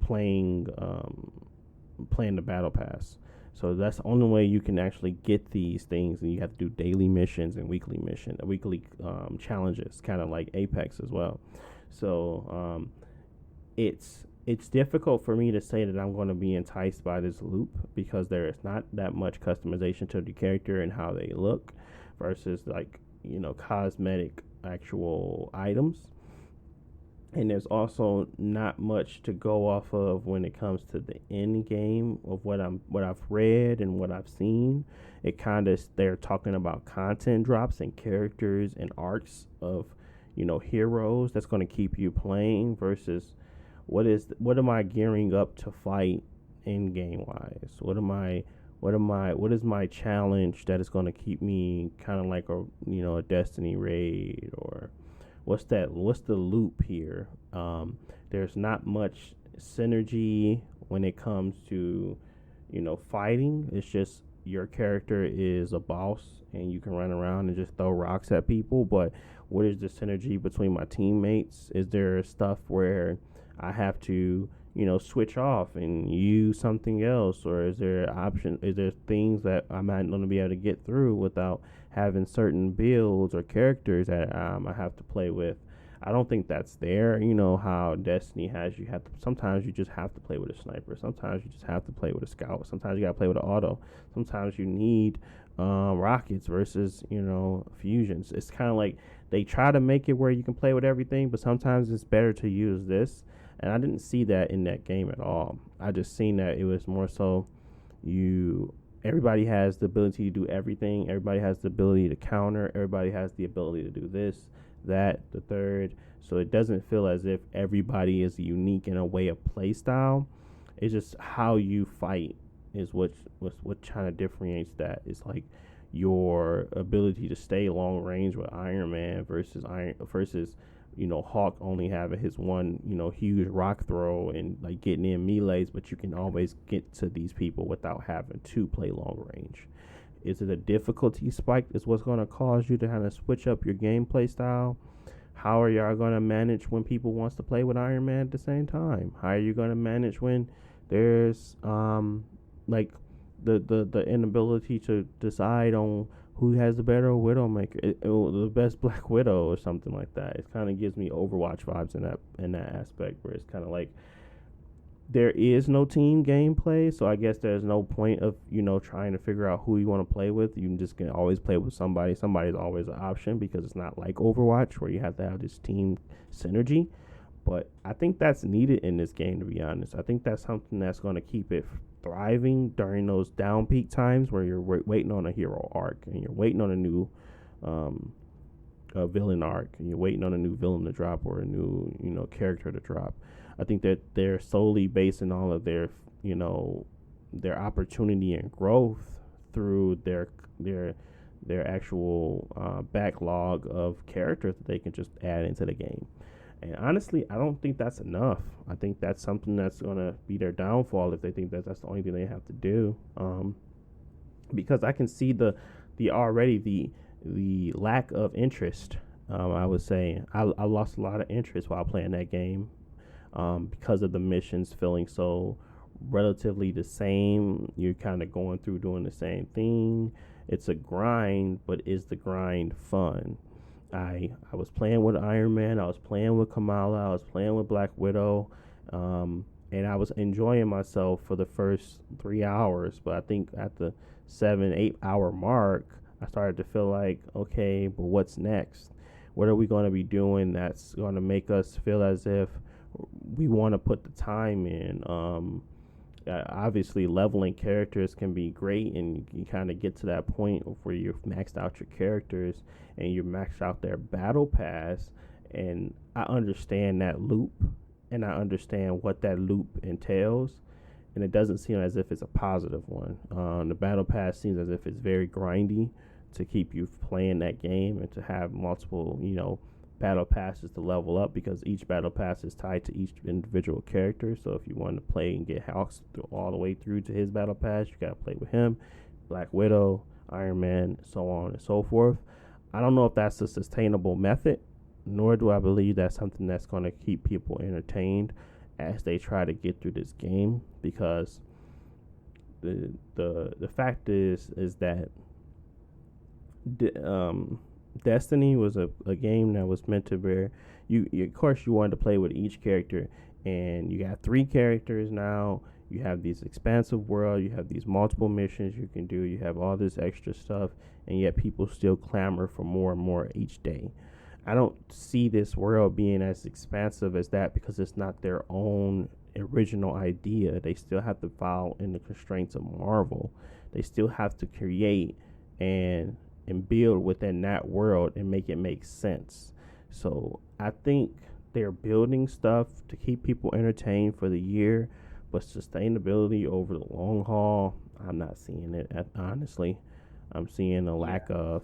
playing the battle pass. So that's the only way you can actually get these things, and you have to do daily missions and weekly challenges, kind of like Apex as well. So it's difficult for me to say that I'm going to be enticed by this loop because there is not that much customization to the character and how they look versus like cosmetic actual items. And there's also not much to go off of when it comes to the end game of what I've read and what I've seen. It kind of they're talking about content drops and characters and arcs of heroes that's going to keep you playing versus what am I gearing up to fight in game wise? What is my challenge that is going to keep me kind of like a Destiny raid, or what's the loop here? There's not much synergy when it comes to fighting. It's just your character is a boss and you can run around and just throw rocks at people, but what is the synergy between my teammates? Is there stuff where I have to switch off and use something else, or is there option? Is there things that I'm not going to be able to get through without having certain builds or characters that I have to play with? I don't think that's there. You know how Destiny has you have to. Sometimes you just have to play with a sniper. Sometimes you just have to play with a scout. Sometimes you got to play with an auto. Sometimes you need rockets versus fusions. It's kind of like they try to make it where you can play with everything, but sometimes it's better to use this. And I didn't see that in that game at all. I just seen that it was more so everybody has the ability to do everything. Everybody has the ability to counter. Everybody has the ability to do this, that, the third. So it doesn't feel as if everybody is unique in a way of play style. It's just how you fight is what kind of differentiates that. It's like your ability to stay long range with Iron Man versus Hawk only having his one, huge rock throw and like getting in melees, but you can always get to these people without having to play long range. Is it a difficulty spike is what's going to cause you to kind of switch up your gameplay style? How are y'all going to manage when people wants to play with Iron Man at the same time? How are you going to manage when there's like the inability to decide on who has the better Widowmaker, the best Black Widow or something like that? It kind of gives me Overwatch vibes in that aspect, where it's kind of like there is no team gameplay, so I guess there's no point of trying to figure out who you want to play with. You can always play with somebody. Somebody's always an option because it's not like Overwatch where you have to have this team synergy. But I think that's needed in this game, to be honest. I think that's something that's going to keep it thriving during those down peak times where you're waiting on a hero arc and you're waiting on a new villain arc and you're waiting on a new villain to drop or a new character to drop. I think that they're solely basing all of their their opportunity and growth through their actual backlog of characters that they can just add into the game. And honestly, I don't think that's enough. I think that's something that's going to be their downfall if they think that that's the only thing they have to do. Because I can see the lack of interest. I would say I lost a lot of interest while playing that game because of the missions feeling so relatively the same. You're kind of going through doing the same thing. It's a grind, but is the grind fun? I was playing with Iron Man, I was playing with Kamala, I was playing with Black Widow, and I was enjoying myself for the first 3 hours. But I think at the 7-8 hour mark, I started to feel like, okay, but what's next? What are we going to be doing that's going to make us feel as if we want to put the time in? Obviously, leveling characters can be great, and you kind of get to that point where you've maxed out your characters and you maxed out their battle pass. And I understand that loop, and I understand what that loop entails, and it doesn't seem as if it's a positive one. The battle pass seems as if it's very grindy to keep you playing that game and to have multiple, battle passes to level up, because each battle pass is tied to each individual character. So if you want to play and get Hawks all the way through to his battle pass, you got to play with him, Black Widow, Iron Man, so on and so forth. I don't know if that's a sustainable method, nor do I believe that's something that's going to keep people entertained as they try to get through this game, because the fact is that Destiny was a game that was meant to bear. You of course you wanted to play with each character, and you got 3 characters now. You have these expansive world. You have these multiple missions you can do. You have all this extra stuff, and yet people still clamor for more and more each day. I don't see this world being as expansive as that because it's not their own original idea. They still have to follow in the constraints of Marvel. They still have to create and build within that world and make it make sense. So I think they're building stuff to keep people entertained for the year, but sustainability over the long haul, I'm not seeing it. Honestly, I'm seeing a lack of.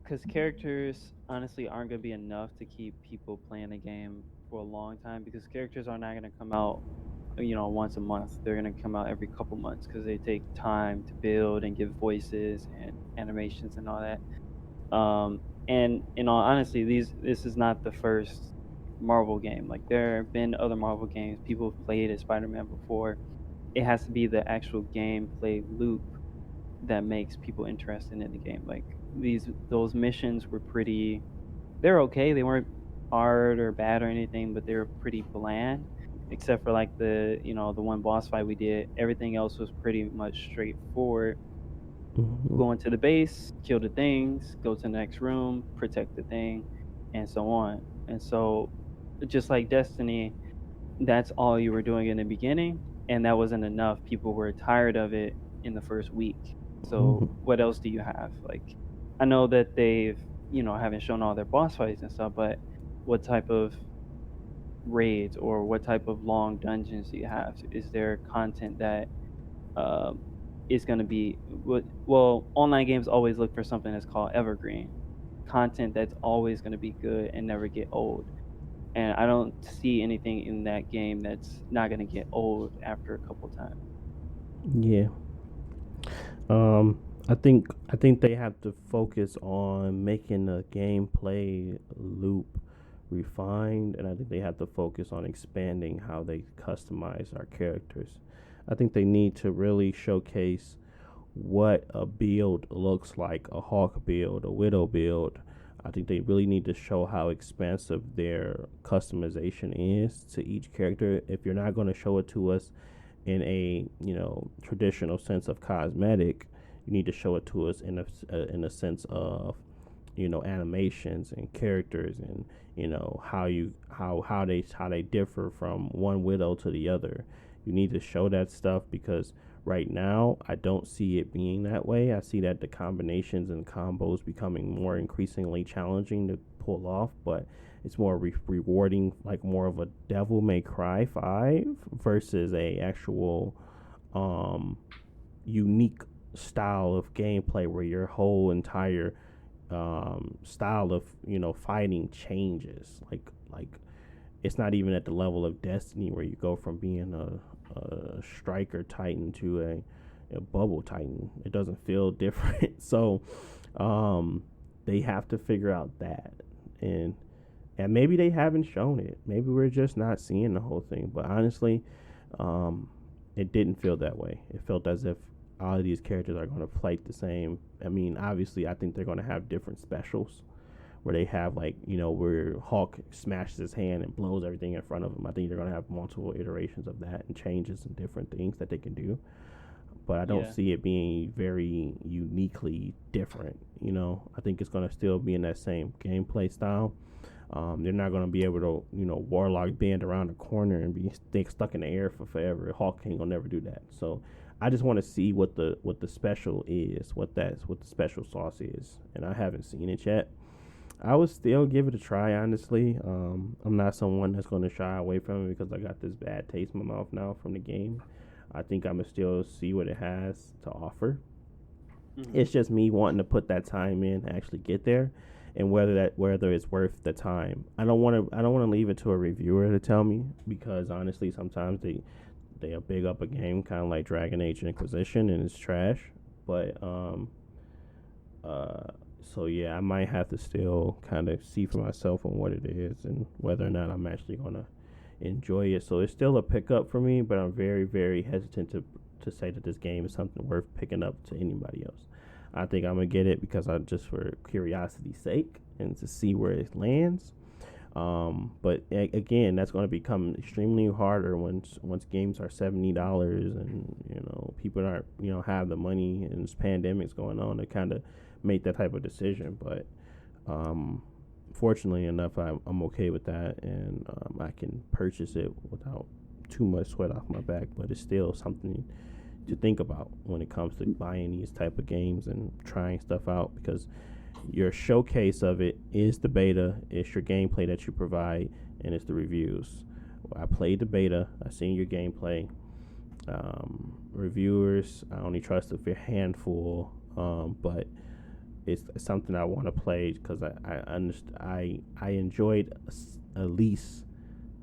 Because characters honestly aren't going to be enough to keep people playing the game for a long time, because characters are not going to come out once a month. They're going to come out every couple months because they take time to build and give voices and animations and all that. And in all honesty, this is not the first Marvel game. Like, there have been other Marvel games. People have played as Spider-Man before. It has to be the actual gameplay loop that makes people interested in the game. Like, those missions were they're okay. They weren't hard or bad or anything, but they were pretty bland, except for like the one boss fight we did. Everything else was pretty much straightforward. Go into the base, kill the things, go to the next room, protect the thing, and so on. And so, just like Destiny, that's all you were doing in the beginning, and that wasn't enough. People were tired of it in the first week. So what else do you have? Like, I know that they've haven't shown all their boss fights and stuff, but what type of raids or what type of long dungeons do you have? Is there content that is going to be well, online games always look for something that's called evergreen content, that's always going to be good and never get old. And I don't see anything in that game that's not going to get old after a couple times. Yeah. I think they have to focus on making the gameplay loop refined, and I think they have to focus on expanding how they customize our characters. I think they need to really showcase what a build looks like, a Hawk build, a Widow build. I think they really need to show how expansive their customization is to each character. If you're not going to show it to us in a traditional sense of cosmetic, you need to show it to us in a sense of animations and characters, and how they differ from one Widow to the other. You need to show that stuff, because right now I don't see it being that way. I see that the combinations and combos becoming more increasingly challenging to pull off, but it's more rewarding, like more of a Devil May Cry 5 versus a actual unique style of gameplay where your whole entire style of fighting changes. Like it's not even at the level of Destiny where you go from being a striker titan to a bubble titan. It doesn't feel different. So they have to figure out that, and maybe they haven't shown it. Maybe we're just not seeing the whole thing. But honestly, it didn't feel that way. It felt as if all of these characters are going to fight the same. I mean, obviously, I think they're going to have different specials where they have, like, where Hulk smashes his hand and blows everything in front of him. I think they're going to have multiple iterations of that and changes and different things that they can do. But I don't see it being very uniquely different. I think it's going to still be in that same gameplay style. They're not going to be able to, Warlock bend around the corner and be stuck in the air for forever. Hulk ain't gonna never do that. So I just want to see what the special is, what the special sauce is, and I haven't seen it yet. I would still give it a try, honestly. I'm not someone that's going to shy away from it because I got this bad taste in my mouth now from the game. I think I'm going to still see what it has to offer. Mm-hmm. It's just me wanting to put that time in to actually get there, and whether it's worth the time. I don't want to leave it to a reviewer to tell me, because honestly, sometimes they'll big up a game kind of like Dragon Age Inquisition and it's trash. But so yeah, I might have to still kind of see for myself on what it is and whether or not I'm actually gonna enjoy it. So it's still a pickup for me, but I'm very, very hesitant to say that this game is something worth picking up to anybody else. I think I'm gonna get it because I just for curiosity's sake and to see where it lands. But again, that's going to become extremely harder once games are $70, and people aren't have the money, and this pandemic's going on to kind of make that type of decision. But fortunately enough, I'm okay with that, and I can purchase it without too much sweat off my back. But it's still something to think about when it comes to buying these type of games and trying stuff out, because your showcase of it is the beta, it's your gameplay that you provide, and it's the reviews. I played the beta, I seen your gameplay. Reviewers, I only trust a handful, but it's something I want to play because I enjoyed at least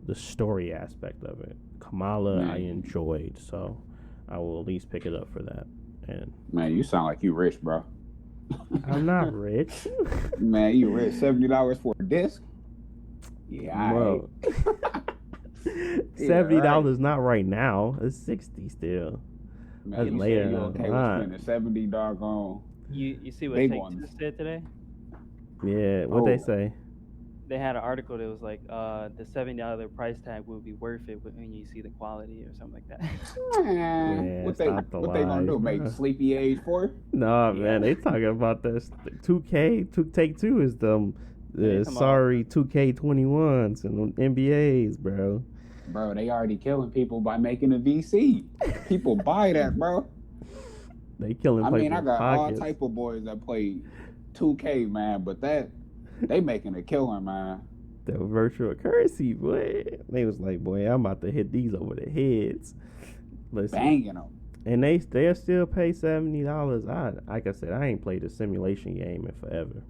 the story aspect of it. Kamala, I enjoyed, so I will at least pick it up for that. And man, you sound like you rich, bro. I'm not rich. Man, you rich. $70 for a disc? Yeah, bro. $70 not right now. It's $60 still. Man, that's later. You okay with spending $70 doggone? You see what Take-Two said today? Yeah, what they say? They had an article that was like, the $70 price tag will be worth it when you see the quality or something like that. Man, what they gonna do? Make Sleepy Age 4? No, man, they talking about this 2K. Take-Two is them sorry 2K21s and NBAs, bro. Bro, they already killing people by making a VC. People buy that, bro. They killing. I mean, I got all type of boys that play 2K, man, but they making a killing, man. The virtual currency, boy. They was like, boy, I'm about to hit these over the heads. Listen, banging them. And they'll still pay $70. Like I said, I ain't played a simulation game in forever.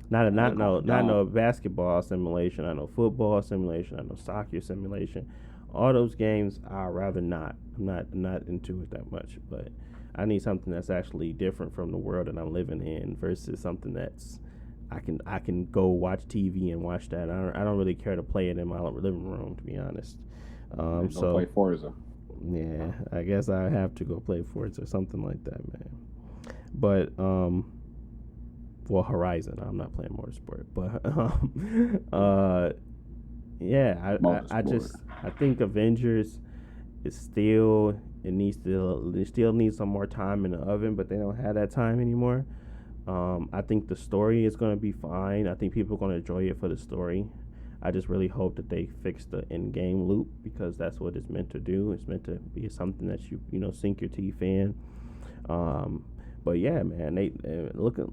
Not no basketball simulation, not no football simulation, not no soccer simulation. All those games I'd rather not. I'm not into it that much. But I need something that's actually different from the world that I'm living in versus something that's I can go watch TV and watch that. I don't really care to play it in my living room, to be honest. So play Forza. Yeah, I guess I have to go play Forza or something like that, man. But well, Horizon. I'm not playing Motorsport, but yeah, I think Avengers is still it still needs some more time in the oven, but they don't have that time anymore. I think the story is going to be fine. I think people are going to enjoy it for the story. I just really hope that they fix the in-game loop, because that's what it's meant to do. It's meant to be something that you sink your teeth in. But yeah, man,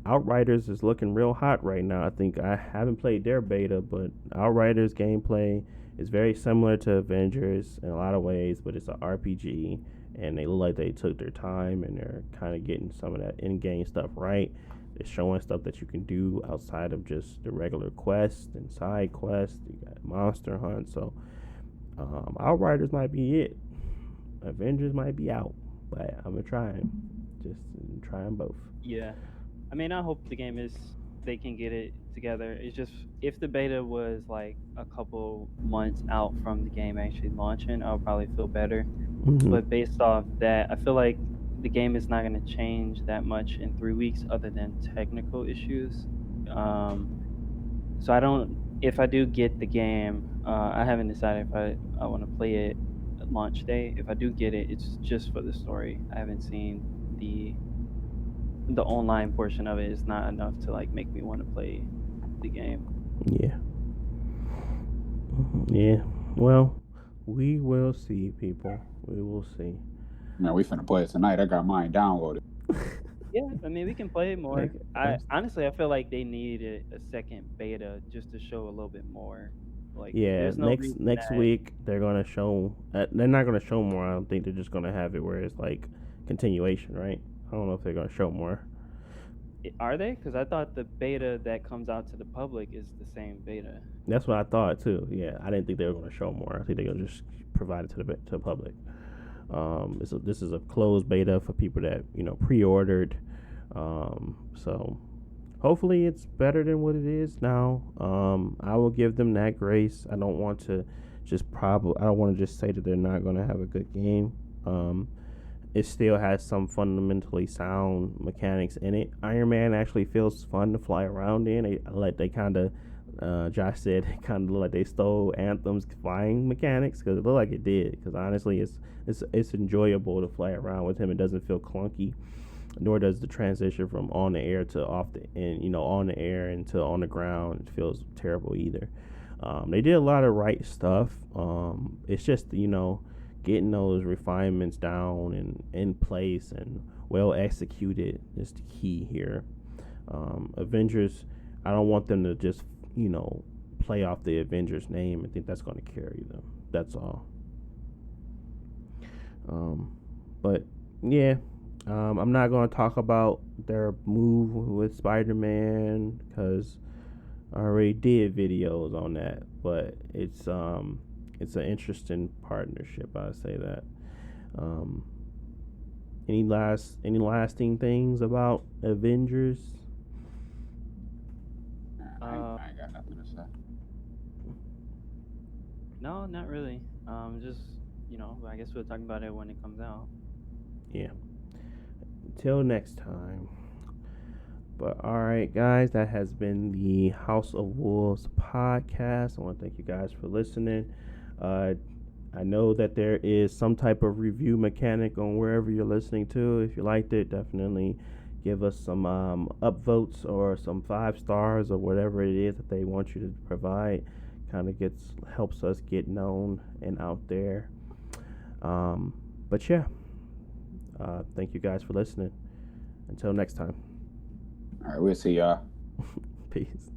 Outriders is looking real hot right now. I think I haven't played their beta, but Outriders gameplay is very similar to Avengers in a lot of ways, but it's an RPG, and they look like they took their time and they're kind of getting some of that in-game stuff right. They're showing stuff that you can do outside of just the regular quests and side quests. You got Monster Hunt, so Outriders might be it. Avengers might be out, but I'm gonna try them. Just try them both. Yeah, I mean, I hope they can get it together. It's just, if the beta was like a couple months out from the game actually launching, I'll probably feel better. Mm-hmm. But based off that, I feel like the game is not going to change that much in 3 weeks, other than technical issues. So if I do get the game, I haven't decided if I want to play it at launch day. If I do get it, it's just for the story. I haven't seen the online portion of it. Is not enough to like make me want to play the game. Yeah. Well, we will see, people. We will see. Man, we finna play it tonight. I got mine downloaded. Yeah, I mean, we can play it more. Honestly, I feel like they needed a second beta just to show a little bit more. Like, yeah, next week they're gonna show. They're not gonna show more. I don't think they're just gonna have it where it's like continuation, right? I don't know if they're gonna show more. Are they? Because I thought the beta that comes out to the public is the same beta. That's what I thought too. Yeah, I didn't think they were gonna show more. I think they're gonna just provide it to the public. This is a closed beta for people that pre-ordered. So hopefully it's better than what it is now. I will give them that grace. I don't want to just say that they're not going to have a good game. it still has some fundamentally sound mechanics in it. Iron Man actually feels fun to fly around in. They kind of, Josh said, kind of look like they stole Anthem's flying mechanics, because it looked like it did. Because honestly, it's enjoyable to fly around with him. It doesn't feel clunky, nor does the transition from on the air to off the and on the air into on the ground. It feels terrible either. They did a lot of right stuff. It's just getting those refinements down and in place and well executed is the key here. Avengers, I don't want them to just play off the Avengers name. I think that's going to carry them. That's all. But yeah, I'm not going to talk about their move with Spider-Man because I already did videos on that. But it's an interesting partnership. I say that. Any lasting things about Avengers? I ain't got nothing to say. No, not really. Just I guess we'll talk about it when it comes out. Yeah. Until next time. But alright, guys, that has been the House of Wolves podcast. I want to thank you guys for listening. I know that there is some type of review mechanic on wherever you're listening to. If you liked it, definitely give us some upvotes or some 5 stars or whatever it is that they want you to provide. Kind of helps us get known and out there. But yeah, thank you guys for listening. Until next time. All right, we'll see y'all. Peace.